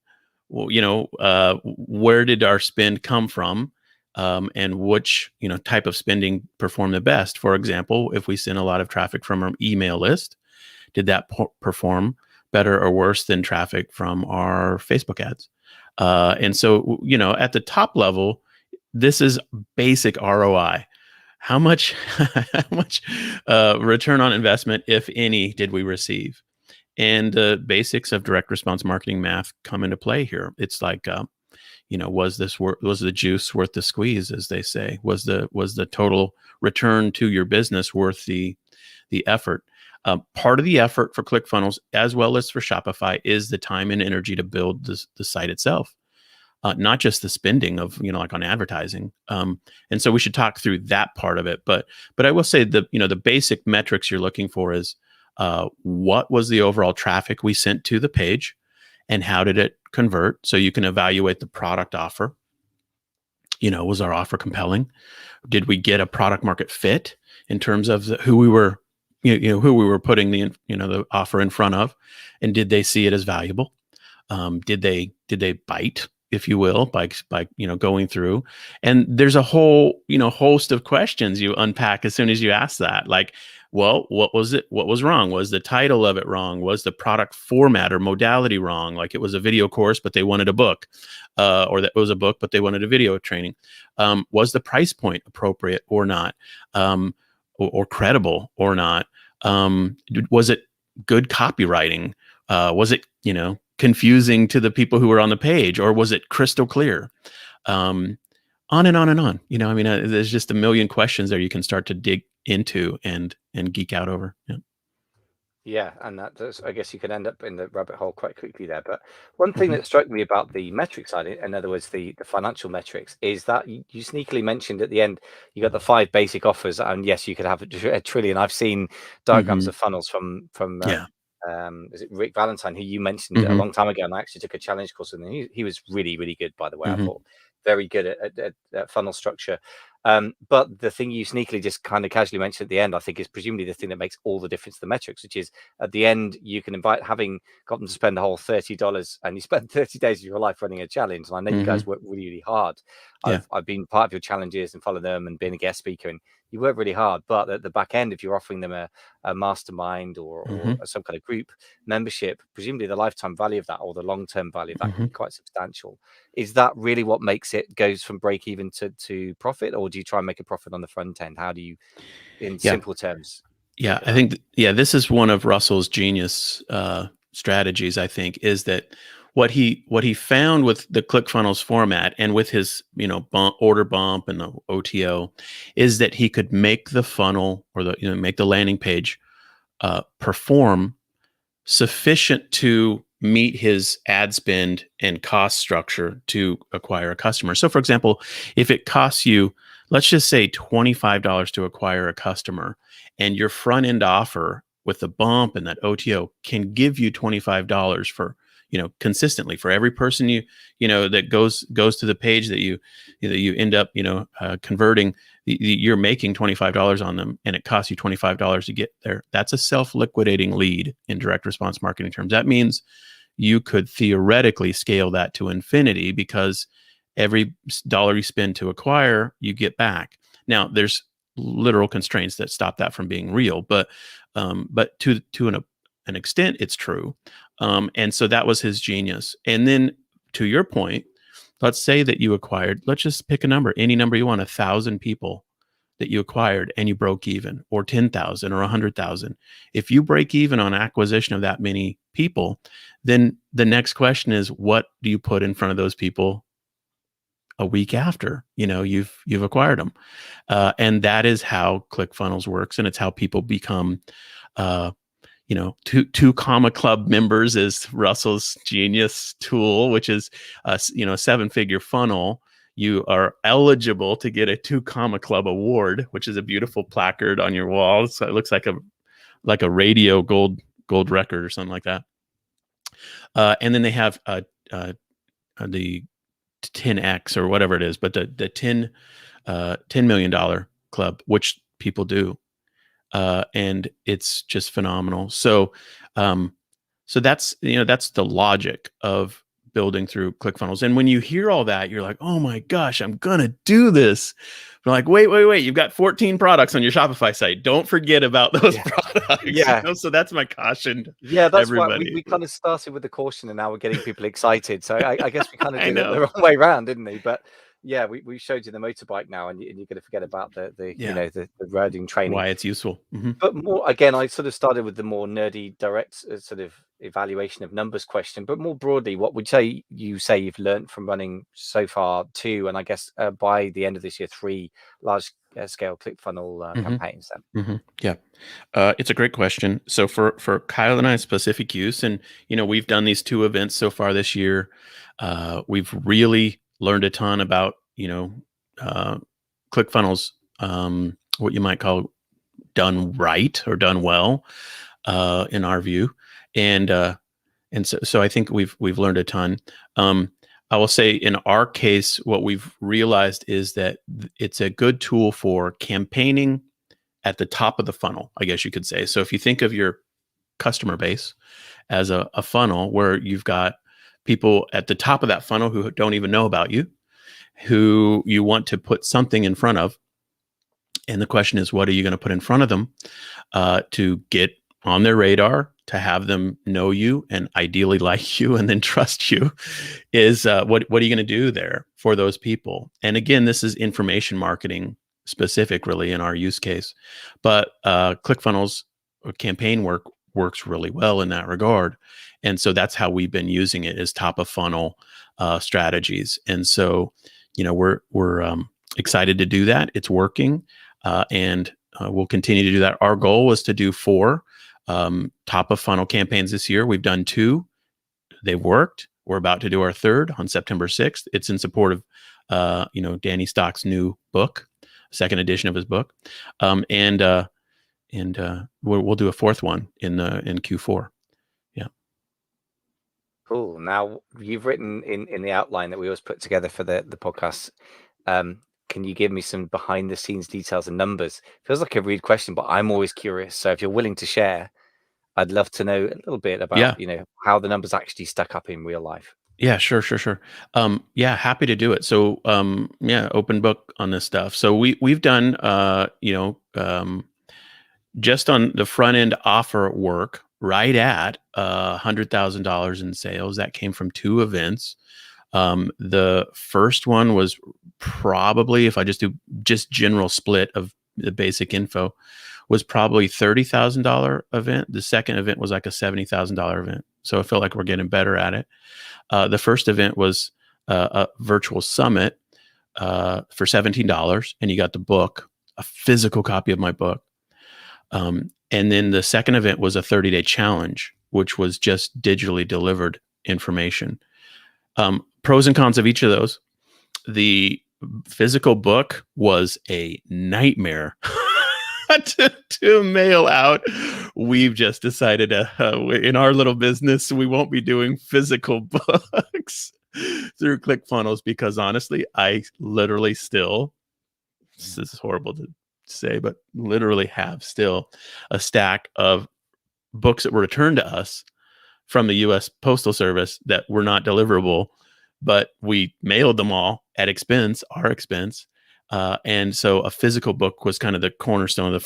Well, where did our spend come from? And which type of spending performed the best? For example, if we send a lot of traffic from our email list, did that perform better or worse than traffic from our Facebook ads? And so, at the top level, this is basic ROI. How much return on investment, if any, did we receive? And the basics of direct response marketing math come into play here. It's like, was the juice worth the squeeze, as they say? Was the total return to your business worth the effort? Part of the effort for ClickFunnels, as well as for Shopify, is the time and energy to build the site itself, not just the spending of like on advertising. And so we should talk through that part of it. But I will say the basic metrics you're looking for is what was the overall traffic we sent to the page, and how did it convert? So you can evaluate the product offer. Was our offer compelling? Did we get a product market fit in terms of who we were putting the offer in front of, and did they see it as valuable? Did they bite, if you will, by going through? And there's a whole host of questions you unpack as soon as you ask that. Like, well, what was it? What was wrong? Was the title of it wrong? Was the product format or modality wrong? Like it was a video course, but they wanted a book, or that was a book, but they wanted a video training. Was the price point appropriate or not, or credible or not? Was it good copywriting? Was it confusing to the people who were on the page, or was it crystal clear? On and on and on. There's just a million questions there you can start to dig into and geek out over. Yeah, and I guess you can end up in the rabbit hole quite quickly there. But one thing that struck me about the metric side, in other words, the financial metrics, is that you sneakily mentioned at the end, you got the 5 basic offers, and yes, you could have a trillion. I've seen diagrams of funnels from is it Rick Valentine, who you mentioned a long time ago, and I actually took a challenge course with him. He was really, really good, by the way. I thought very good at funnel structure. But the thing you sneakily just kind of casually mentioned at the end, I think, is presumably the thing that makes all the difference to the metrics, which is at the end, you can having got them to spend the whole $30, and you spend 30 days of your life running a challenge. And I know you guys work really, really hard. I've been part of your challenges and followed them and been a guest speaker, and you work really hard. But at the back end, if you're offering them a mastermind or some kind of group membership, presumably the lifetime value of that, or the long-term value of that, can be quite substantial. Is that really what makes it goes from break even to profit, or do you try and make a profit on the front end? How do you, in simple terms? Yeah, I think this is one of Russell's genius strategies, I think, is that what he found with the ClickFunnels format and with his order bump and the OTO is that he could make the funnel or make the landing page perform sufficient to meet his ad spend and cost structure to acquire a customer. So for example, if it costs you, let's just say $25 to acquire a customer, and your front end offer with the bump and that OTO can give you $25 for, consistently for every person that goes to the page that you end up, converting, you're making $25 on them, and it costs you $25 to get there. That's a self-liquidating lead in direct response marketing terms. That means you could theoretically scale that to infinity, because every dollar you spend to acquire, you get back. Now, there's literal constraints that stop that from being real, but to an extent, it's true. And so that was his genius. And then, to your point, let's say that you acquired, let's just pick a number, any number you want, 1,000 people that you acquired, and you broke even, or 10,000 or 100,000. If you break even on acquisition of that many people, then the next question is, what do you put in front of those people a week after you've acquired them? And that is how ClickFunnels works, and it's how people become two comma club members is Russell's genius tool, which is a 7-figure funnel. You are eligible to get a 2 comma club award, which is a beautiful placard on your wall. So it looks like a radio gold record or something like that. And then they have the 10x or whatever it is, but the $10 million club, which people do. And it's just phenomenal. So that's the logic of building through ClickFunnels. And when you hear all that, you're like, oh my gosh, I'm gonna do this. We're like, wait, you've got 14 products on your Shopify site. Don't forget about those products. Yeah. So that's my caution. Yeah, that's everybody. why we kind of started with the caution, and now we're getting people excited. So I guess we kind of I did it know. the wrong way around, didn't we? But yeah, we showed you the motorbike now, and you're going to forget about the the riding training. Why it's useful. Mm-hmm. But more, again, I sort of started with the more nerdy, direct sort of evaluation of numbers question. But more broadly, what would you say you've learned from running so far 2, and I guess by the end of this year, 3 large scale ClickFunnels campaigns? Then? Mm-hmm. Yeah, it's a great question. So for Kyle and I specific use, and we've done these 2 events so far this year. We've really learned a ton about ClickFunnels, what you might call done right or done well, in our view, and so I think we've learned a ton. I will say in our case, what we've realized is that it's a good tool for campaigning at the top of the funnel, I guess you could say. So if you think of your customer base as a funnel where you've got people at the top of that funnel who don't even know about you, who you want to put something in front of. And the question is, what are you going to put in front of them to get on their radar, to have them know you and ideally like you and then trust you? Is what are you going to do there for those people? And again, this is information marketing specific, really, in our use case. But ClickFunnels campaign works really well in that regard. And so that's how we've been using it, as top of funnel strategies. And so, we're excited to do that. It's working, and we'll continue to do that. Our goal was to do 4 top of funnel campaigns this year. We've done 2. They've worked. We're about to do our 3rd on September 6th. It's in support of, Danny Stock's new book, 2nd edition of his book. And we'll do a 4th one in Q4. Yeah. Cool. Now, you've written in the outline that we always put together for the podcast. Can you give me some behind the scenes details and numbers? Feels like a rude question, but I'm always curious. So if you're willing to share, I'd love to know a little bit about, how the numbers actually stack up in real life. Yeah, sure. Happy to do it. So, open book on this stuff. So we've done, just on the front end offer work, right at $100,000 in sales. That came from 2 events. The first one was probably, if I just do general split of the basic info, was probably $30,000 event. The second event was like a $70,000 event. So I feel like we're getting better at it. The first event was a virtual summit for $17, and you got the book, a physical copy of my book. And then the second event was a 30-day challenge, which was just digitally delivered information. Pros and cons of each of those. The physical book was a nightmare to mail out. We've just decided in our little business, we won't be doing physical books through ClickFunnels because honestly, I literally still, this is horrible to say, but literally have still a stack of books that were returned to us from the US Postal Service that were not deliverable, but we mailed them all at our expense. And so a physical book was kind of the cornerstone of the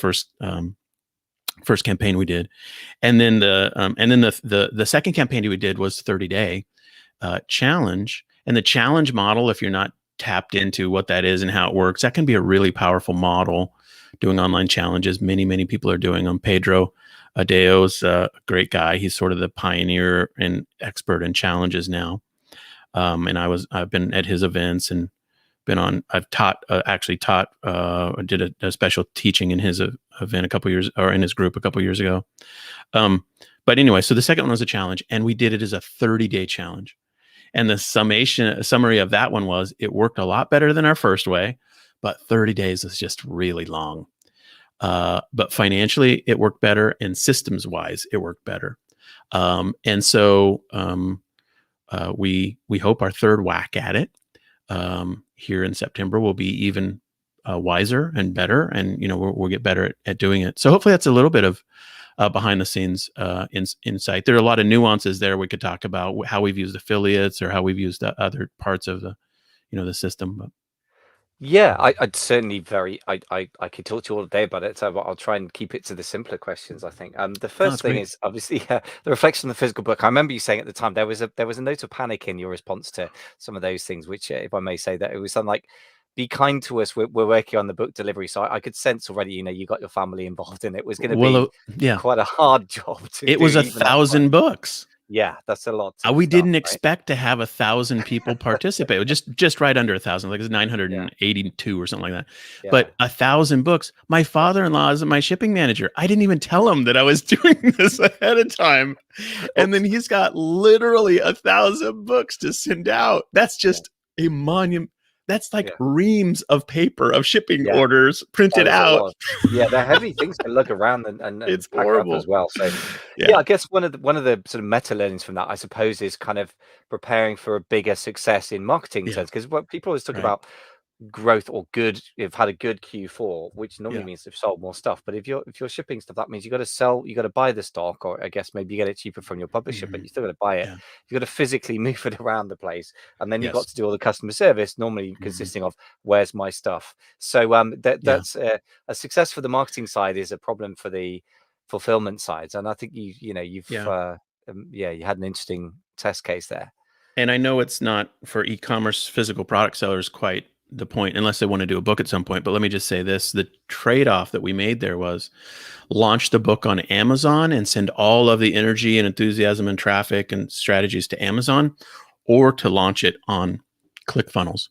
first campaign we did. And then the second campaign we did was 30-day challenge. And the challenge model, if you're not tapped into what that is and how it works, that can be a really powerful model. Doing online challenges, many people are doing them. Pedro Adeo's a great guy. He's sort of the pioneer and expert in challenges now. And I've been at his events and I've taught, I did a special teaching in his event a couple years, or in his group a couple years ago. But anyway, so the second one was a challenge, and we did it as a 30-day challenge. And the summary of that one was, it worked a lot better than our first way, but 30 days is just really long. But financially, it worked better, and systems-wise, it worked better. And so we hope our third whack at it here in September will be even wiser and better, and we'll get better at doing it. So hopefully that's a little bit of behind the scenes insight. There are a lot of nuances there we could talk about, how we've used affiliates or how we've used other parts of the system. But Yeah, I'd certainly I could talk to you all day about it, so I'll try and keep it to the simpler questions, I think. The first thing great. is obviously the reflection on the physical book. I remember you saying at the time there was a note of panic in your response to some of those things, which, if I may say, that it was something like, be kind to us, we're working on the book delivery. So I could sense already, you got your family involved, and it was going to be yeah, quite a hard job to it do. was Even that 1,000 books. Yeah, that's a lot of We stuff, didn't right? expect to have 1,000 people participate. Just right under 1,000, like it's 982 or something like that. Yeah. But 1,000 books. My father-in-law is my shipping manager. I didn't even tell him that I was doing this ahead of time, and then he's got literally 1,000 books to send out. That's just a monument. That's like reams of paper of shipping orders printed out. Yeah, they're heavy things to lug around and It's pack horrible up as well. So I guess one of the sort of meta learnings from that, I suppose, is kind of preparing for a bigger success in marketing sense. Because what people always talk about growth or you've had a good Q4, which normally means they've sold more stuff. But if you're shipping stuff, that means you got to sell, you got to buy the stock, or I guess maybe you get it cheaper from your publisher, but you still got to buy it. You got to physically move it around the place, and then you've got to do all the customer service, normally consisting of where's my stuff. So that's a success for the marketing side is a problem for the fulfillment sides, and I think you had an interesting test case there. And I know it's not for e-commerce physical product sellers quite the point, unless they want to do a book at some point. But let me just say this. The trade-off that we made there was launch the book on Amazon and send all of the energy and enthusiasm and traffic and strategies to Amazon, or to launch it on ClickFunnels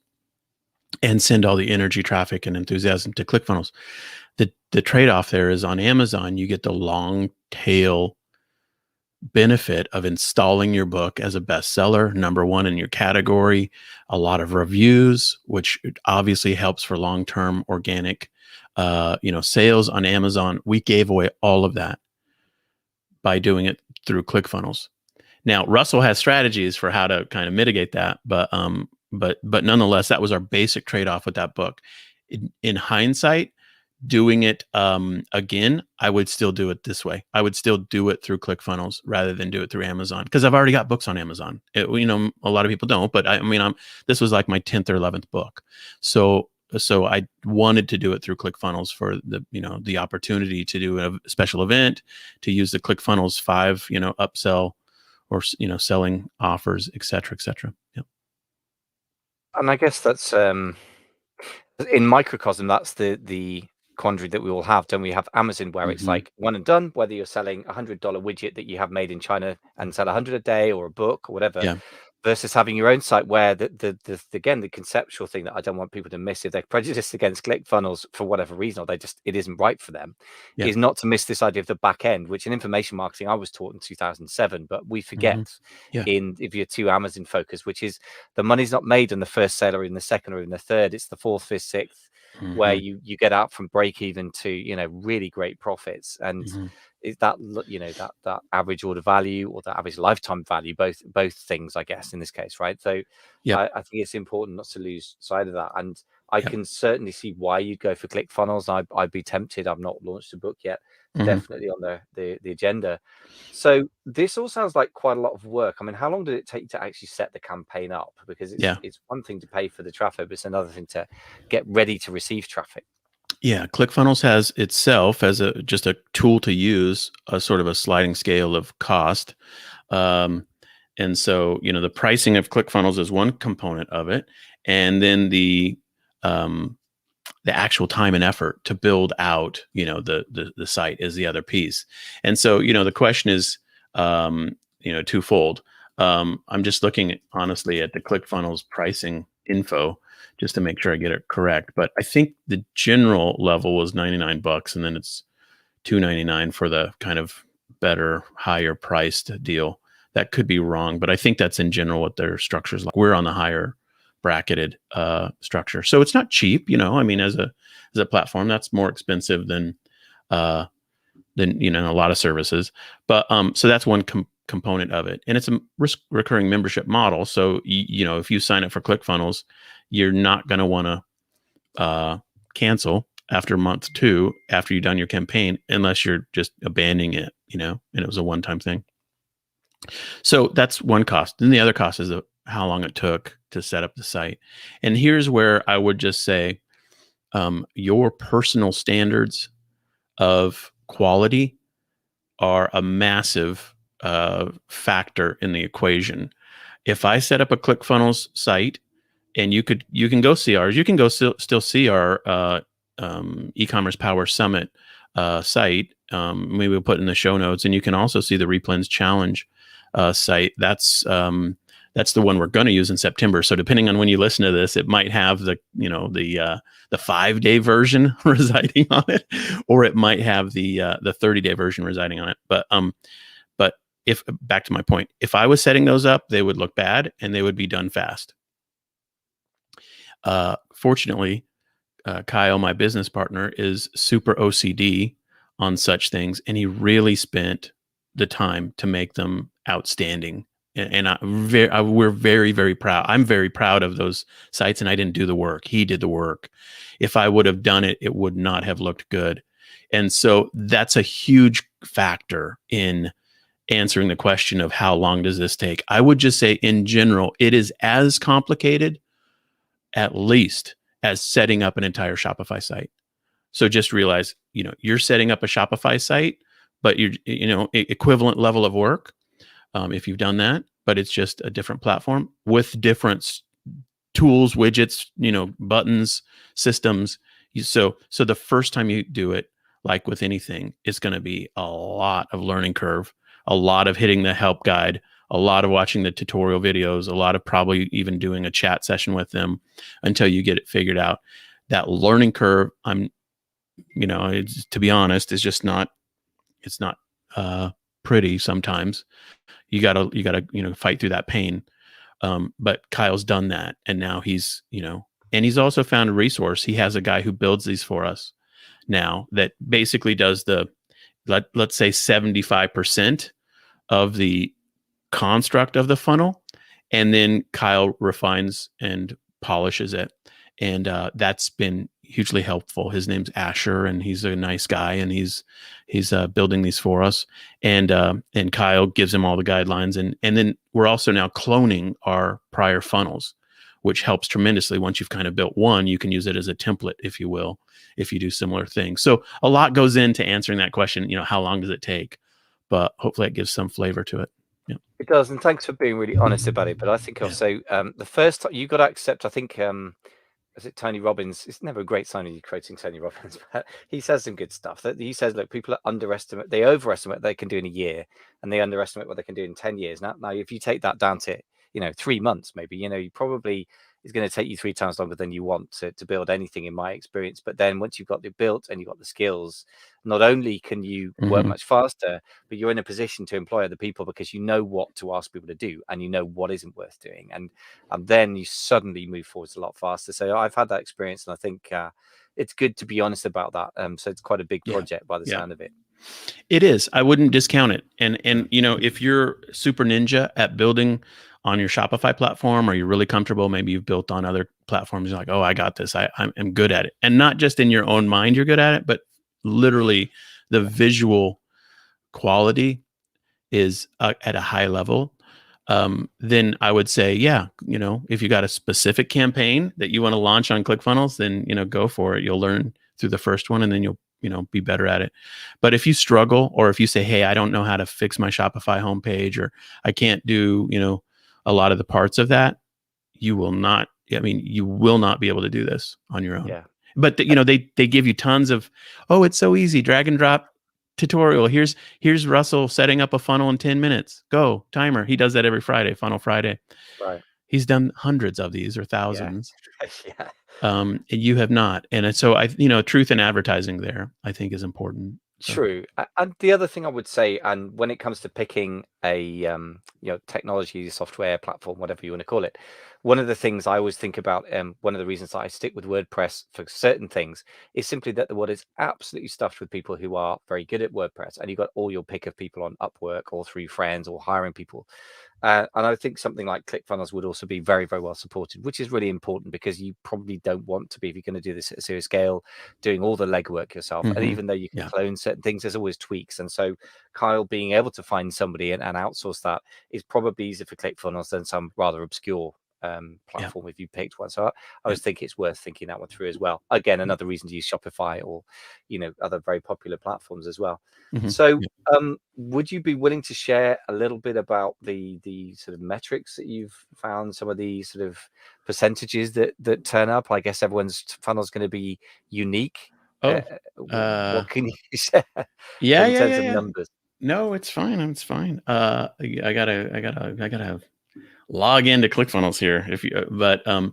and send all the energy, traffic, and enthusiasm to ClickFunnels. The trade-off there is on Amazon, you get the long tail benefit of installing your book as a bestseller, #1 in your category, a lot of reviews, which obviously helps for long-term organic, sales on Amazon. We gave away all of that by doing it through ClickFunnels. Now, Russell has strategies for how to kind of mitigate that, but nonetheless, that was our basic trade-off with that book. In hindsight, doing it again, I would still do it this way. I would still do it through ClickFunnels rather than do it through Amazon, because I've already got books on Amazon. A lot of people don't, but this was like my 10th or 11th book. So I wanted to do it through ClickFunnels for the opportunity to do a special event, to use the ClickFunnels 5, upsell or, selling offers, et cetera, et cetera. Yep. And I guess that's in microcosm, that's the quandary that we all have, don't we? Have Amazon where it's like one and done, whether you're selling $100 widget that you have made in China and sell 100 a day, or a book or whatever, Yeah. versus having your own site where again, the conceptual thing that I don't want people to miss if they're prejudiced against ClickFunnels for whatever reason, or it isn't right for them, Yeah. is not to miss this idea of the back end, which in information marketing I was taught in 2007, but we forget Yeah. if you're too Amazon focused, which is the money's not made in the first sale or in the second or in the third, it's the fourth, fifth, sixth, where you get out from break even to really great profits. And is that that average order value or that average lifetime value, both things, I guess, in this case, right? So Yep. I think it's important not to lose sight of that. And I Yep. can certainly see why you'd go for ClickFunnels. I'd be tempted. I've not launched a book yet. Definitely on the agenda. So this all sounds like quite a lot of work. I mean, how long did it take you to actually set the campaign up? Because it's one thing to pay for the traffic, but it's another thing to get ready to receive traffic. Yeah, ClickFunnels has itself as just a tool to use, a sort of a sliding scale of cost. And so, the pricing of ClickFunnels is one component of it, and then the actual time and effort to build out, the site is the other piece. And so, the question is, twofold. I'm just looking honestly at the ClickFunnels pricing info just to make sure I get it correct. But I think the general level was $99, and then it's $299 for the kind of better, higher priced deal. That could be wrong, but I think that's in general what their structure is like. We're on the higher bracketed structure, so it's not cheap. I mean, as a platform, that's more expensive than a lot of services. But so that's one component of it, and it's a recurring membership model. So if you sign up for ClickFunnels, you're not going to want to cancel after month 2 after you've done your campaign, unless you're just abandoning it, and it was a one-time thing. So that's one cost. Then the other cost is how long it took to set up the site. And here's where I would just say your personal standards of quality are a massive factor in the equation. If I set up a ClickFunnels site, and you can go see ours, you can go still see our e-commerce power summit site. Maybe we'll put in the show notes, and you can also see the Replens challenge site. That's the one we're going to use in September. So depending on when you listen to this, it might have the 5-day version residing on it, or it might have the 30-day version residing on it. But if, back to my point, if I was setting those up, they would look bad and they would be done fast. Fortunately, Kyle, my business partner, is super OCD on such things, and he really spent the time to make them outstanding. And we're very, very proud. I'm very proud of those sites, and I didn't do the work. He did the work. If I would have done it, it would not have looked good. And so that's a huge factor in answering the question of how long does this take. I would just say, in general, it is as complicated, at least, as setting up an entire Shopify site. So just realize, you're setting up a Shopify site, but you're, equivalent level of work if you've done that, but it's just a different platform with different tools, widgets, buttons, systems. So the first time you do it, like with anything, it's going to be a lot of learning curve, a lot of hitting the help guide, a lot of watching the tutorial videos, a lot of probably even doing a chat session with them until you get it figured out. That learning curve, to be honest, is just not, it's not pretty sometimes. You gotta fight through that pain. But Kyle's done that, and now he's and he's also found a resource. He has a guy who builds these for us now that basically does the let's say 75% of the construct of the funnel, and then Kyle refines and polishes it, and that's been hugely helpful. His name's Asher, and he's a nice guy, and he's building these for us, and Kyle gives him all the guidelines, and then we're also now cloning our prior funnels, which helps tremendously. Once you've kind of built one, you can use it as a template, if you will, if you do similar things. So a lot goes into answering that question, how long does it take? But hopefully it gives some flavor to it. Yeah. It does, and thanks for being really honest about it. But I think also the first time you got to accept, I think is it Tony Robbins? It's never a great sign of you quoting Tony Robbins, but he says some good stuff. That he says, look, people they overestimate what they can do in a year, and they underestimate what they can do in 10 years. Now, if you take that down to 3 months, maybe, you probably is going to take you 3 times longer than you want to build anything, in my experience. But then once you've got it built and you've got the skills, not only can you work much faster, but you're in a position to employ other people because you know what to ask people to do and you know what isn't worth doing. And then you suddenly move forwards a lot faster. So I've had that experience, and I think it's good to be honest about that. So it's quite a big project by the sound of it. It is. I wouldn't discount it. And if you're super ninja at building on your Shopify platform, or you're really comfortable, maybe you've built on other platforms, you're like, oh, I got this. I'm good at it. And not just in your own mind, you're good at it, but literally the visual quality is at a high level. Then I would say, if you got a specific campaign that you want to launch on ClickFunnels, then, go for it. You'll learn through the first one, and then you'll be better at it. But if you struggle, or if you say, hey, I don't know how to fix my Shopify homepage, or I can't do, a lot of the parts of that, you will not be able to do this on your own. Yeah. But they give you tons of, oh, it's so easy, drag and drop tutorial. Here's Russell setting up a funnel in 10 minutes. Go, timer. He does that every Friday, Funnel Friday. Right. He's done hundreds of these, or thousands. Yeah. And you have not. And so truth in advertising there, I think, is important. So. True. And the other thing I would say, and when it comes to picking a technology, software platform, whatever you want to call it, one of the things I always think about, one of the reasons that I stick with WordPress for certain things, is simply that the world is absolutely stuffed with people who are very good at WordPress, and you've got all your pick of people on Upwork or through friends or hiring people. And I think something like ClickFunnels would also be very, very well supported, which is really important, because you probably don't want to be, if you're going to do this at a serious scale, doing all the legwork yourself. And even though you can clone certain things, there's always tweaks. And so Kyle being able to find somebody and outsource that is probably easier for ClickFunnels than some rather obscure platform if you picked one. So I always think it's worth thinking that one through as well. Again, another reason to use Shopify or other very popular platforms as well. So would you be willing to share a little bit about the sort of metrics that you've found, some of the sort of percentages that turn up? I guess everyone's funnel is going to be unique. What can you share in terms of numbers? No, it's fine. It's fine. I gotta log into ClickFunnels here. The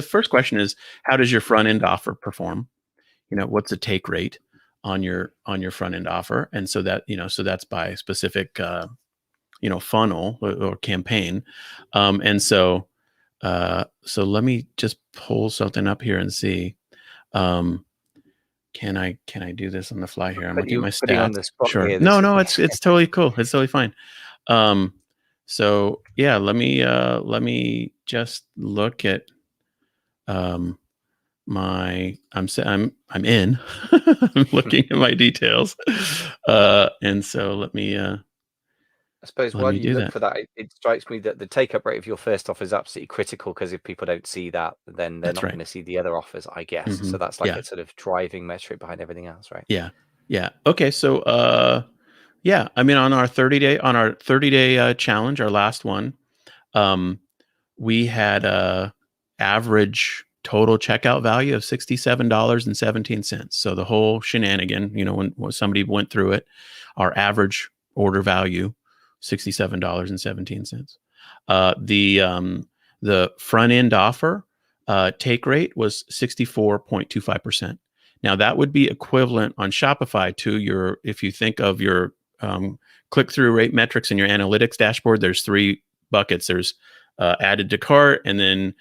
first question is, how does your front end offer perform? What's the take rate on your front end offer? And so that, so that's by specific, funnel or campaign. So let me just pull something up here and see. Can I do this on the fly here? I'm looking at my stats. Sure. No, it's totally cool. It's totally fine. So yeah, let me just look at I'm in. I'm looking at my details. And so let me I suppose while you look for that, it strikes me that the take-up rate of your first offer is absolutely critical, because if people don't see that, then they're not going to see the other offers, I guess. So that's like a sort of driving metric behind everything else, right? Yeah. Okay. So on our 30-day challenge, our last one, we had a average total checkout value of $67.17. So the whole shenanigan, when somebody went through it, our average order value, $67.17. The front end offer take rate was 64.25%. Now that would be equivalent on Shopify to if you think of your click-through rate metrics in your analytics dashboard, there's 3 buckets. There's added to cart, and then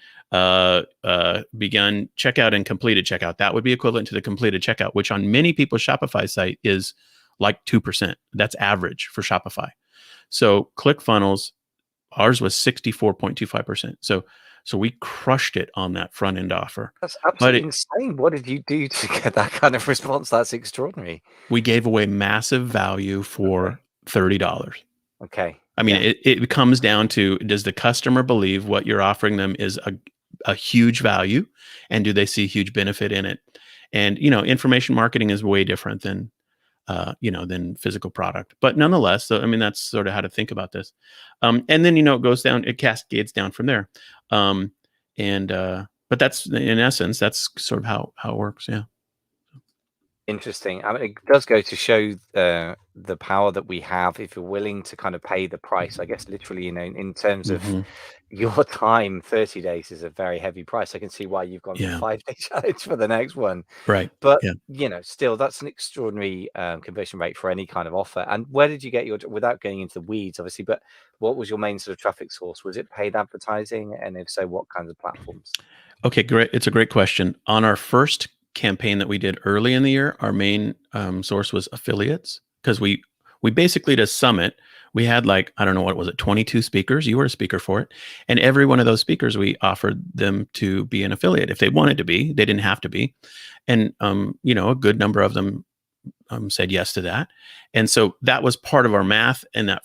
begun checkout and completed checkout. That would be equivalent to the completed checkout, which on many people's Shopify site is like 2%. That's average for Shopify. So ClickFunnels, ours was 64.25%. So we crushed it on that front end offer. That's absolutely insane. What did you do to get that kind of response? That's extraordinary. We gave away massive value for $30. Okay. I mean, it comes down to, does the customer believe what you're offering them is a huge value, and do they see huge benefit in it? And, information marketing is way different than physical product. But nonetheless, that's sort of how to think about this. And then, it goes down, it cascades down from there. but that's in essence, that's sort of how it works. Yeah. Interesting. I mean, it does go to show the power that we have if you're willing to kind of pay the price. I guess literally, in terms of Hmm. your time, 30 days is a very heavy price. I can see why you've gone for Yeah. 5-day challenge for the next one. Right. But Yeah. still, that's an extraordinary conversion rate for any kind of offer. And where did you get without getting into the weeds, obviously, but what was your main sort of traffic source? Was it paid advertising? And if so, what kinds of platforms? Okay, great. It's a great question. On our first campaign that we did early in the year, our main source was affiliates, because we basically, to summit, we had, like, I don't know, what was it, 22 speakers. You were a speaker for it, and every one of those speakers, we offered them to be an affiliate if they wanted to be. They didn't have to be, and a good number of them said yes to that, and so that was part of our math in that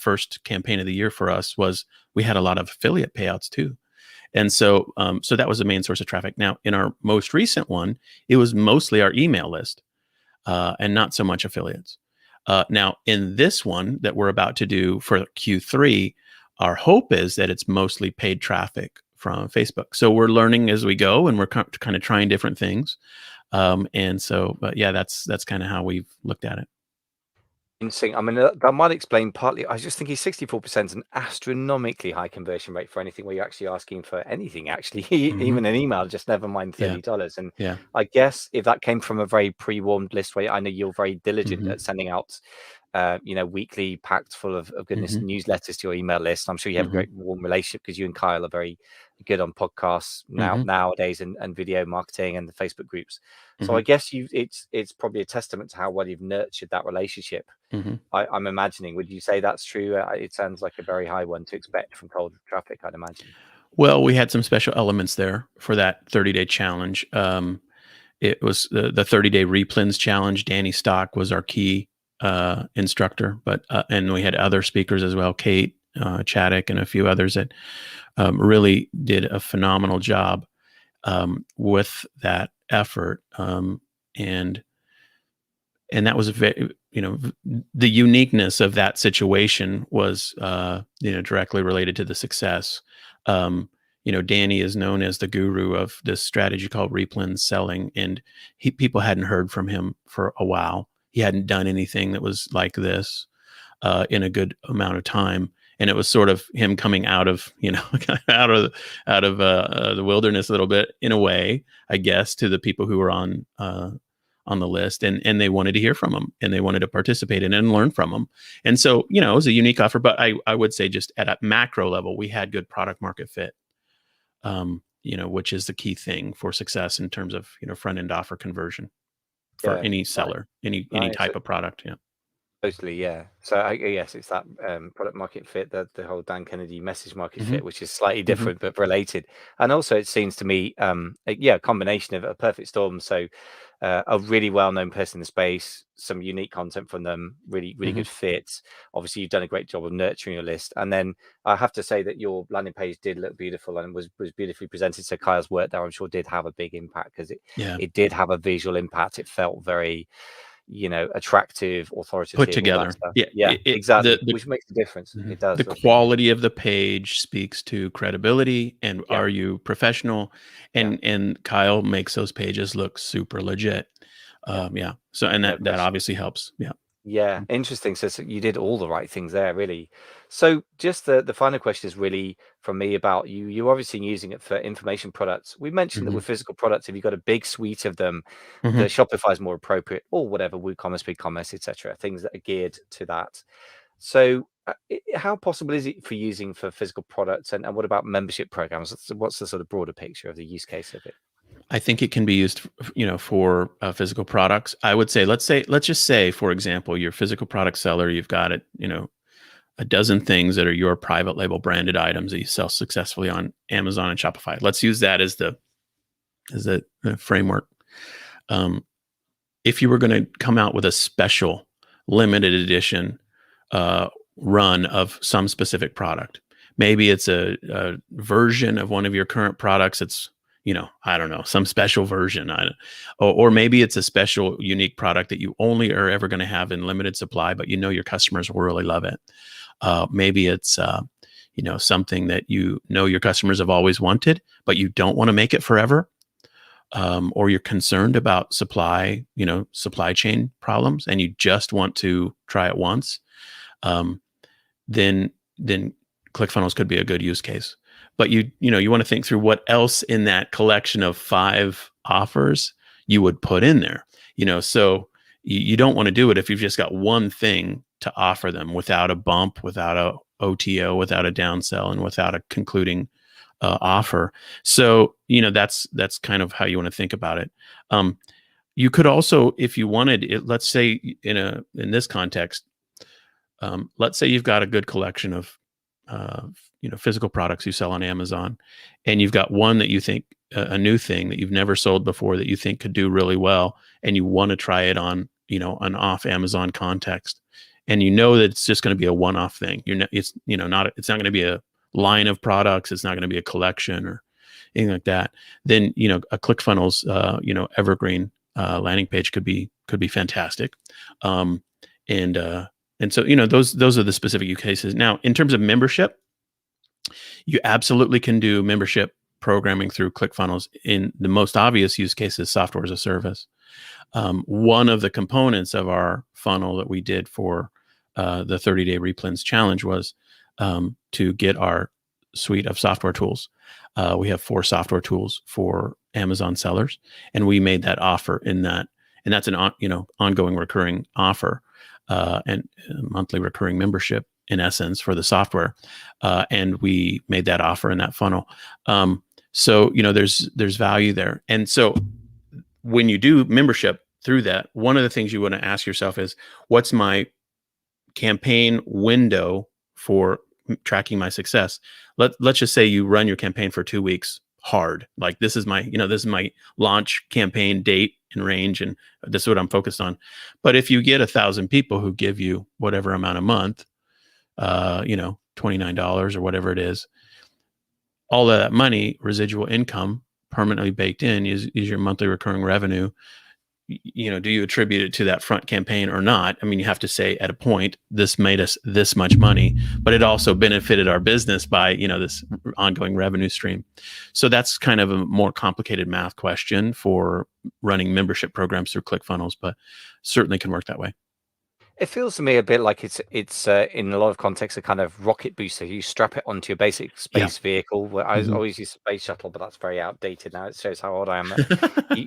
first campaign of the year for us. Was we had a lot of affiliate payouts too. And so, so that was the main source of traffic. Now, in our most recent one, it was mostly our email list, and not so much affiliates. Now, in this one that we're about to do for Q3, our hope is that it's mostly paid traffic from Facebook. So we're learning as we go, and we're kind of trying different things. And so, but yeah, that's kind of how we've looked at it. Interesting. I mean, that might explain partly. I was just thinking 64% is an astronomically high conversion rate for anything where you're actually asking for anything, actually, Hmm. even an email, just never mind Yeah. $30. And Yeah. I guess if that came from a very pre-warmed list where I know you're very diligent Hmm. at sending out, weekly packed full of goodness Hmm. newsletters to your email list. I'm sure you have a Hmm. great warm relationship because you and Kyle are very good on podcasts Hmm. nowadays and video marketing and the Facebook groups. So Hmm. I guess it's probably a testament to how well you've nurtured that relationship. Hmm. I'm imagining. Would you say that's true? It sounds like a very high one to expect from cold traffic, I'd imagine. Well, we had some special elements there for that 30-day challenge. It was the 30-day replens challenge. Danny Stock was our key instructor, but and we had other speakers as well, Kate Chaddock and a few others that really did a phenomenal job with that effort. And that was a very, the uniqueness of that situation was directly related to the success. Danny is known as the guru of this strategy called replens selling, and people hadn't heard from him for a while. He hadn't done anything that was like this in a good amount of time, and it was sort of him coming out of the wilderness a little bit, in a way, I guess, to the people who were on the list, and they wanted to hear from him, and they wanted to participate in it and learn from him. And so, it was a unique offer, but I would say, just at a macro level, we had good product market fit, which is the key thing for success in terms of, front end offer conversion for Yeah, any seller, any nice. type of product. Yeah. Totally, yeah. So I guess it's that product market fit, the whole Dan Kennedy message market Hmm. fit, which is slightly Hmm. different but related. And also, it seems to me, a combination of a perfect storm. So a really well-known person in the space, some unique content from them, really, really Hmm. good fits. Obviously, you've done a great job of nurturing your list. And then I have to say that your landing page did look beautiful and was beautifully presented. So Kyle's work there, I'm sure, did have a big impact because Yeah. it did have a visual impact. It felt very attractive, Put authoritative, all that together. stuff. Yeah. Yeah, It exactly, the which makes a difference. Mhm. It does, The doesn't it? Yeah. quality of the page speaks to credibility, and Yeah, are you professional? yeah, And Kyle makes those pages look super legit. yeah. Yeah. So, and No that question. obviously helps. Yeah. Yeah, interesting. So you did all the right things there, really. So just the final question is really from me about you. You're obviously using it for information products. We mentioned that Hmm. with physical products, if you've got a big suite of them, Hmm. that Shopify is more appropriate, or whatever, WooCommerce, BigCommerce, etc. Things that are geared to that. So how possible is it for using for physical products, and what about membership programs? What's the sort of broader picture of the use case of it? I think it can be used, for physical products. I would say, let's just say, for example, you're a physical product seller. You've got it, a dozen things that are your private label branded items that you sell successfully on Amazon and Shopify. Let's use that as the framework. Um, if you were going to come out with a special limited edition run of some specific product, maybe it's a version of one of your current products. It's, I don't know, some special version. Or maybe it's a special unique product that you only are ever going to have in limited supply, but your customers will really love it. Maybe it's something that your customers have always wanted, but you don't want to make it forever, or you're concerned about supply chain problems, and you just want to try it once, then ClickFunnels could be a good use case. But you want to think through what else in that collection of 5 offers you would put in there. So you don't want to do it if you've just got one thing to offer them without a bump, without a OTO, without a downsell, and without a concluding offer. So that's kind of how you want to think about it. You could also, if you wanted it, let's say in this context, let's say you've got a good collection of physical products you sell on Amazon, and you've got one that you think, a new thing that you've never sold before that you think could do really well, and you want to try it on an off Amazon context, and that it's just going to be a one-off thing. It's not going to be a line of products. It's not going to be a collection or anything like that. Then a ClickFunnels evergreen landing page could be fantastic. And so those are the specific use cases. Now, in terms of membership, you absolutely can do membership programming through ClickFunnels. In the most obvious use case is software as a service. One of the components of our funnel that we did for the 30-day replens challenge was to get our suite of software tools. We have 4 software tools for Amazon sellers, and we made that offer and that's an ongoing recurring offer, and monthly recurring membership in essence for the software, and we made that offer in that funnel. So there's value there, and so when you do membership through that, one of the things you want to ask yourself is, what's my campaign window for tracking my success? Let's just say you run your campaign for 2 weeks hard. Like, this is my launch campaign date and range, and this is what I'm focused on. But if you get 1,000 people who give you whatever amount a month, $29 or whatever it is, all of that money, residual income, permanently baked in, is your monthly recurring revenue. Do you attribute it to that front campaign or not? I mean, you have to say at a point, this made us this much money, but it also benefited our business by, this ongoing revenue stream. So that's kind of a more complicated math question for running membership programs through ClickFunnels, but certainly can work that way. It feels to me a bit like it's in a lot of contexts a kind of rocket booster. You strap it onto your basic space vehicle. I always use space shuttle, but that's very outdated now. It shows how old I am.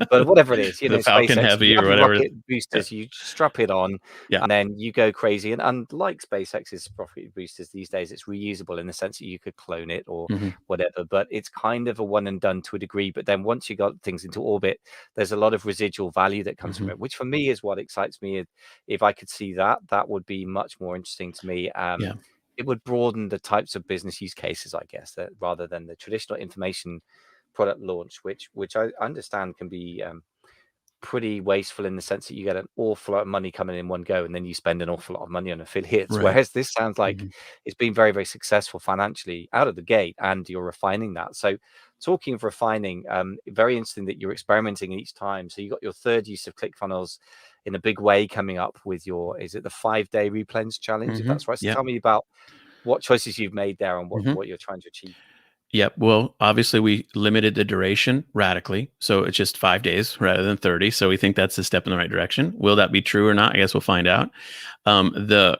But whatever it is, the Falcon SpaceX, Heavy or whatever. Rocket boosters, you strap it on, and then you go crazy. And like SpaceX's rocket boosters these days, it's reusable in the sense that you could clone it or whatever. But it's kind of a one and done to a degree. But then once you got things into orbit, there's a lot of residual value that comes from it, which for me is what excites me. If I could see that would be much more interesting to me. It would broaden the types of business use cases, I guess, that rather than the traditional information product launch, which I understand can be pretty wasteful in the sense that you get an awful lot of money coming in one go, and then you spend an awful lot of money on affiliates. Right. Whereas this sounds like it's been very, very successful financially out of the gate, and you're refining that. So talking of refining, very interesting that you're experimenting each time. So you got your third use of ClickFunnels in a big way coming up with is it the 5-day replens challenge? If that's right. So tell me about what choices you've made there and what you're trying to achieve. Yep. Well, obviously we limited the duration radically. So it's just 5 days rather than 30. So we think that's a step in the right direction. Will that be true or not? I guess we'll find out. The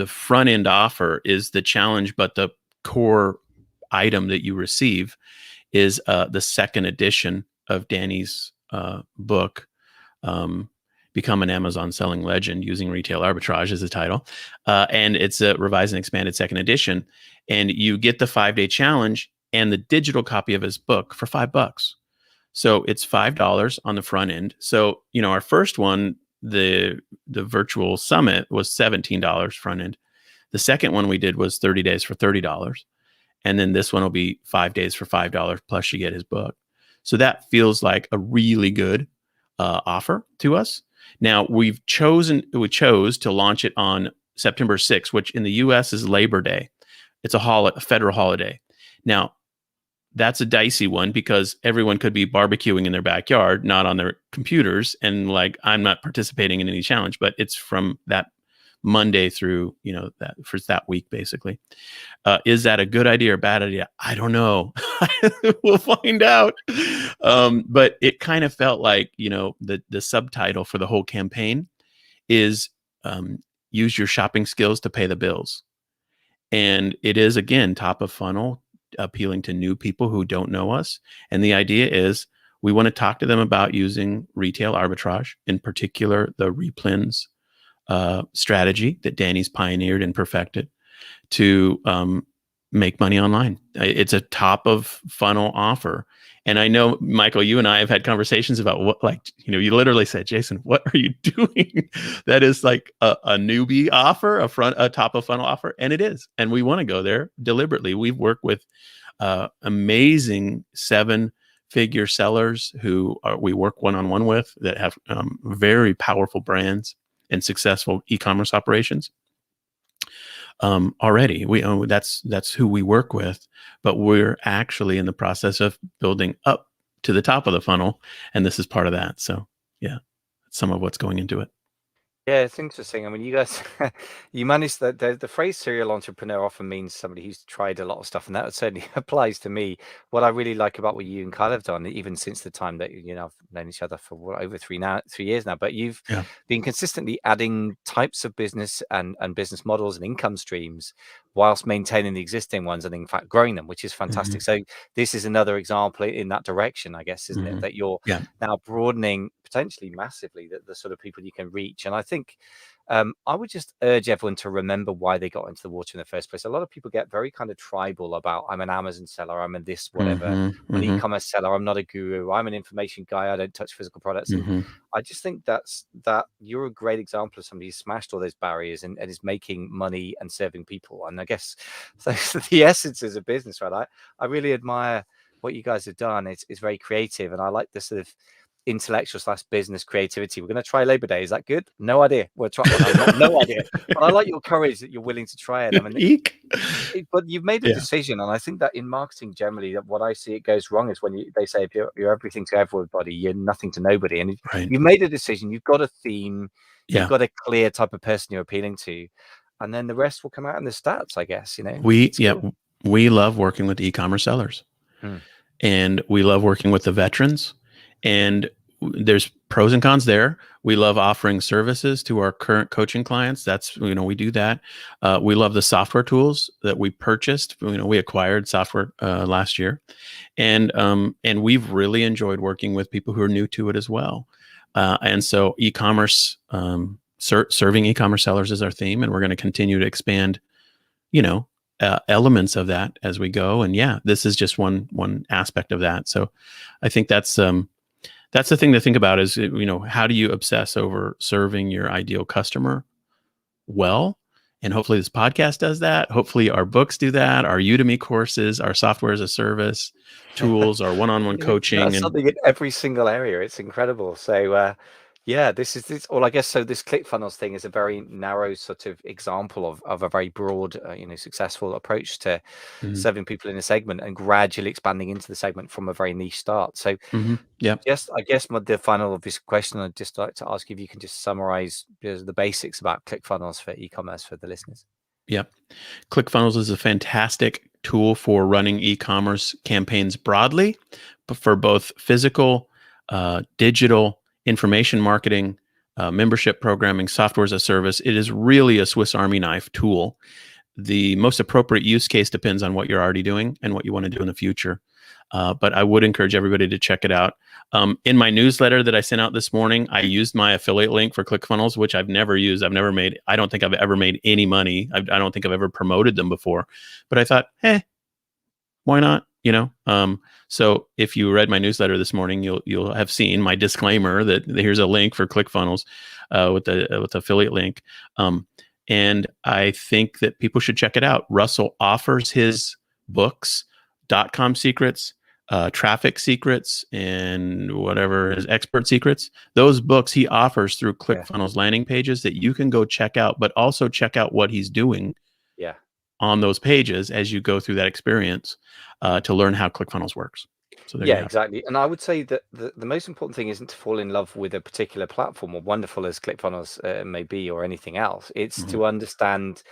front end offer is the challenge, but the core item that you receive is the second edition of Danny's book, Become an Amazon Selling Legend Using Retail Arbitrage is the title. And it's a revised and expanded second edition. And you get the 5-day challenge and the digital copy of his book for $5. So it's $5 on the front end. So, our first one, the virtual summit, was $17 front end. The second one we did was 30 days for $30. And then this one will be 5 days for $5 plus you get his book. So that feels like a really good offer to us. Now we chose to launch it on September 6th, which in the US is Labor Day. It's a federal holiday. Now that's a dicey one because everyone could be barbecuing in their backyard, not on their computers. And I'm not participating in any challenge, but it's from that Monday through, that for that week, basically. Is that a good idea or bad idea? I don't know. We'll find out. But it kind of felt like, the subtitle for the whole campaign is use your shopping skills to pay the bills. And it is, again, top of funnel, appealing to new people who don't know us. And the idea is we want to talk to them about using retail arbitrage, in particular, the replens strategy that Danny's pioneered and perfected to make money online. It's a top of funnel offer. And I know, Michael, you and I have had conversations about what, you literally said, Jason, what are you doing? That is like a newbie offer, a top of funnel offer. And it is. And we want to go there deliberately. We've worked with amazing 7-figure sellers who we work one-on-one with that have very powerful brands and successful e-commerce operations. Already, that's who we work with, but we're actually in the process of building up to the top of the funnel, and this is part of that. So, yeah, some of what's going into it. Yeah, it's interesting. I mean, you guys, you managed the phrase serial entrepreneur often means somebody who's tried a lot of stuff, and that certainly applies to me. What I really like about what you and Kyle have done, even since the time that I've known each other for over 3 years now, but you've been consistently adding types of business and business models and income streams whilst maintaining the existing ones and in fact growing them, which is fantastic. So this is another example in that direction, I guess, isn't it? That you're now broadening potentially massively the sort of people you can reach. And I think I would just urge everyone to remember why they got into the water in the first place. A lot of people get very kind of tribal about, I'm an Amazon seller, I'm a this, whatever, I'm an e-commerce seller, I'm not a guru, I'm an information guy, I don't touch physical products. And I just think that you're a great example of somebody who smashed all those barriers and is making money and serving people. And I guess the essence is a business, right? I really admire what you guys have done. It's very creative, and I like the sort of intellectual / business creativity. We're going to try Labor Day. Is that good? No idea. We'll try. No idea. But I like your courage that you're willing to try it. I mean, but you've made a decision, and I think that in marketing generally, that what I see it goes wrong is when they say if you're everything to everybody, you're nothing to nobody. And you've made a decision. You've got a theme. You've got a clear type of person you're appealing to, and then the rest will come out in the stats, I guess. We love working with e-commerce sellers, and we love working with the veterans. And there's pros and cons there. We love offering services to our current coaching clients. That's, we do that. We love the software tools that we purchased. We acquired software last year, and we've really enjoyed working with people who are new to it as well. And so e-commerce, serving e-commerce sellers is our theme, and we're going to continue to expand, elements of that as we go. And this is just one aspect of that. So I think that's the thing to think about is, how do you obsess over serving your ideal customer well? And hopefully this podcast does that. Hopefully our books do that. Our Udemy courses, our software as a service tools, our one-on-one coaching. That's something in every single area. It's incredible. So, this is all, I guess. So this ClickFunnels thing is a very narrow sort of example of a very broad, successful approach to serving people in a segment and gradually expanding into the segment from a very niche start. So, I guess the final obvious question I'd just like to ask you, if you can just summarize the basics about ClickFunnels for e-commerce for the listeners. Yep. ClickFunnels is a fantastic tool for running e-commerce campaigns broadly, but for both physical, digital, information marketing, membership programming, software as a service. It is really a Swiss Army knife tool. The most appropriate use case depends on what you're already doing and what you want to do in the future. But I would encourage everybody to check it out. In my newsletter that I sent out this morning, I used my affiliate link for ClickFunnels, which I've never used. I don't think I've ever made any money. I don't think I've ever promoted them before. But I thought, why not? So if you read my newsletter this morning, you'll have seen my disclaimer that here's a link for ClickFunnels with the affiliate link. And I think that people should check it out. Russell offers his books, .com secrets, traffic secrets, and whatever his expert secrets. Those books he offers through ClickFunnels landing pages that you can go check out, but also check out what he's doing on those pages as you go through that experience to learn how ClickFunnels works. So there you Yeah, have it. exactly. And I would say that the most important thing isn't to fall in love with a particular platform, or wonderful as ClickFunnels may be, or anything else. It's Mhm. to understand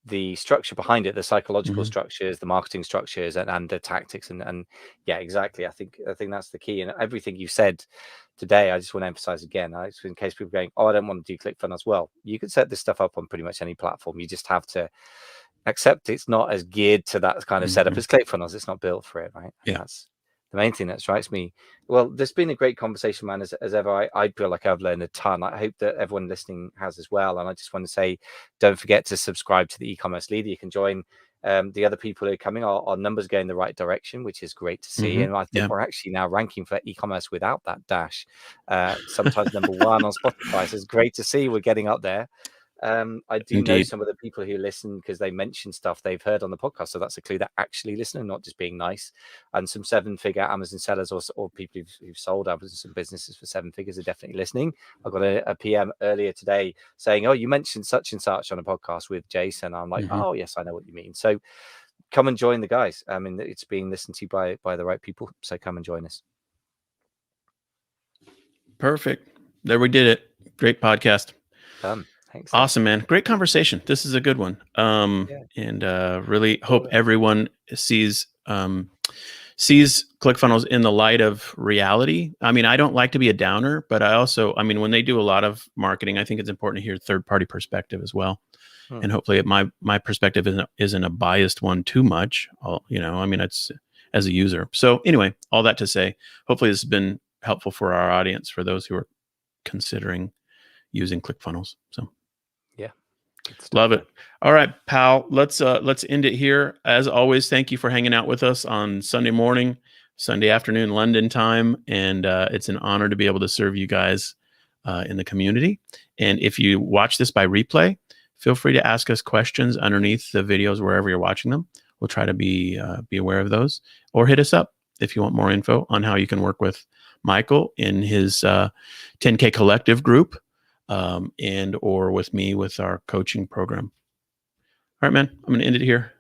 the structure behind it, the psychological Mhm. structures, the marketing structures, and the tactics. And yeah, exactly. I think that's the key. And everything you said today, I just want to emphasize again, in case people are going, oh, I don't want to do ClickFunnels. Well, you can set this stuff up on pretty much any platform. You just have to accept it's not as geared to that kind of setup Mhm. as ClickFunnels. It's not built for it, right? And Yeah. that's the main thing that strikes me. Well, there's been a great conversation, man, as ever. I feel like I've learned a ton. I hope that everyone listening has as well. And I just want to say, don't forget to subscribe to the e-commerce leader. You can join the other people who are coming. Our numbers go in the right direction, which is great to see. Mhm. And I think Yeah. we're actually now ranking for e-commerce without that dash. Sometimes number one on Spotify. So it's great to see we're getting up there. I do know Indeed. some of the people who listen because they mention stuff they've heard on the podcast. So that's a clue that actually listen and not just being nice. And some 7-figure Amazon sellers or people who've sold Amazon businesses for 7 figures are definitely listening. I got a PM earlier today saying, oh, you mentioned such and such on a podcast with Jason. I'm like, Mhm. oh, yes, I know what you mean. So come and join the guys. I mean, it's being listened to by the right people. So come and join us. Perfect. There we did it. Great podcast. Done. Excellent. Awesome, man. Great conversation. This is a good one. Yeah. And really hope everyone sees ClickFunnels in the light of reality. I mean, I don't like to be a downer, but I mean, when they do a lot of marketing, I think it's important to hear third-party perspective as well. And hopefully my perspective isn't a biased one too much. I mean, it's as a user. So anyway, all that to say, hopefully this has been helpful for our audience, for those who are considering using ClickFunnels. So Yeah. Good stuff, love it. man. All right, pal. Let's end it here. As always, thank you for hanging out with us on Sunday morning, Sunday afternoon, London time, and it's an honor to be able to serve you guys in the community. And if you watch this by replay, feel free to ask us questions underneath the videos wherever you're watching them. We'll try to be aware of those, or hit us up if you want more info on how you can work with Michael in his 10K collective group, and or with me with our coaching program. All right, man, I'm going to end it here.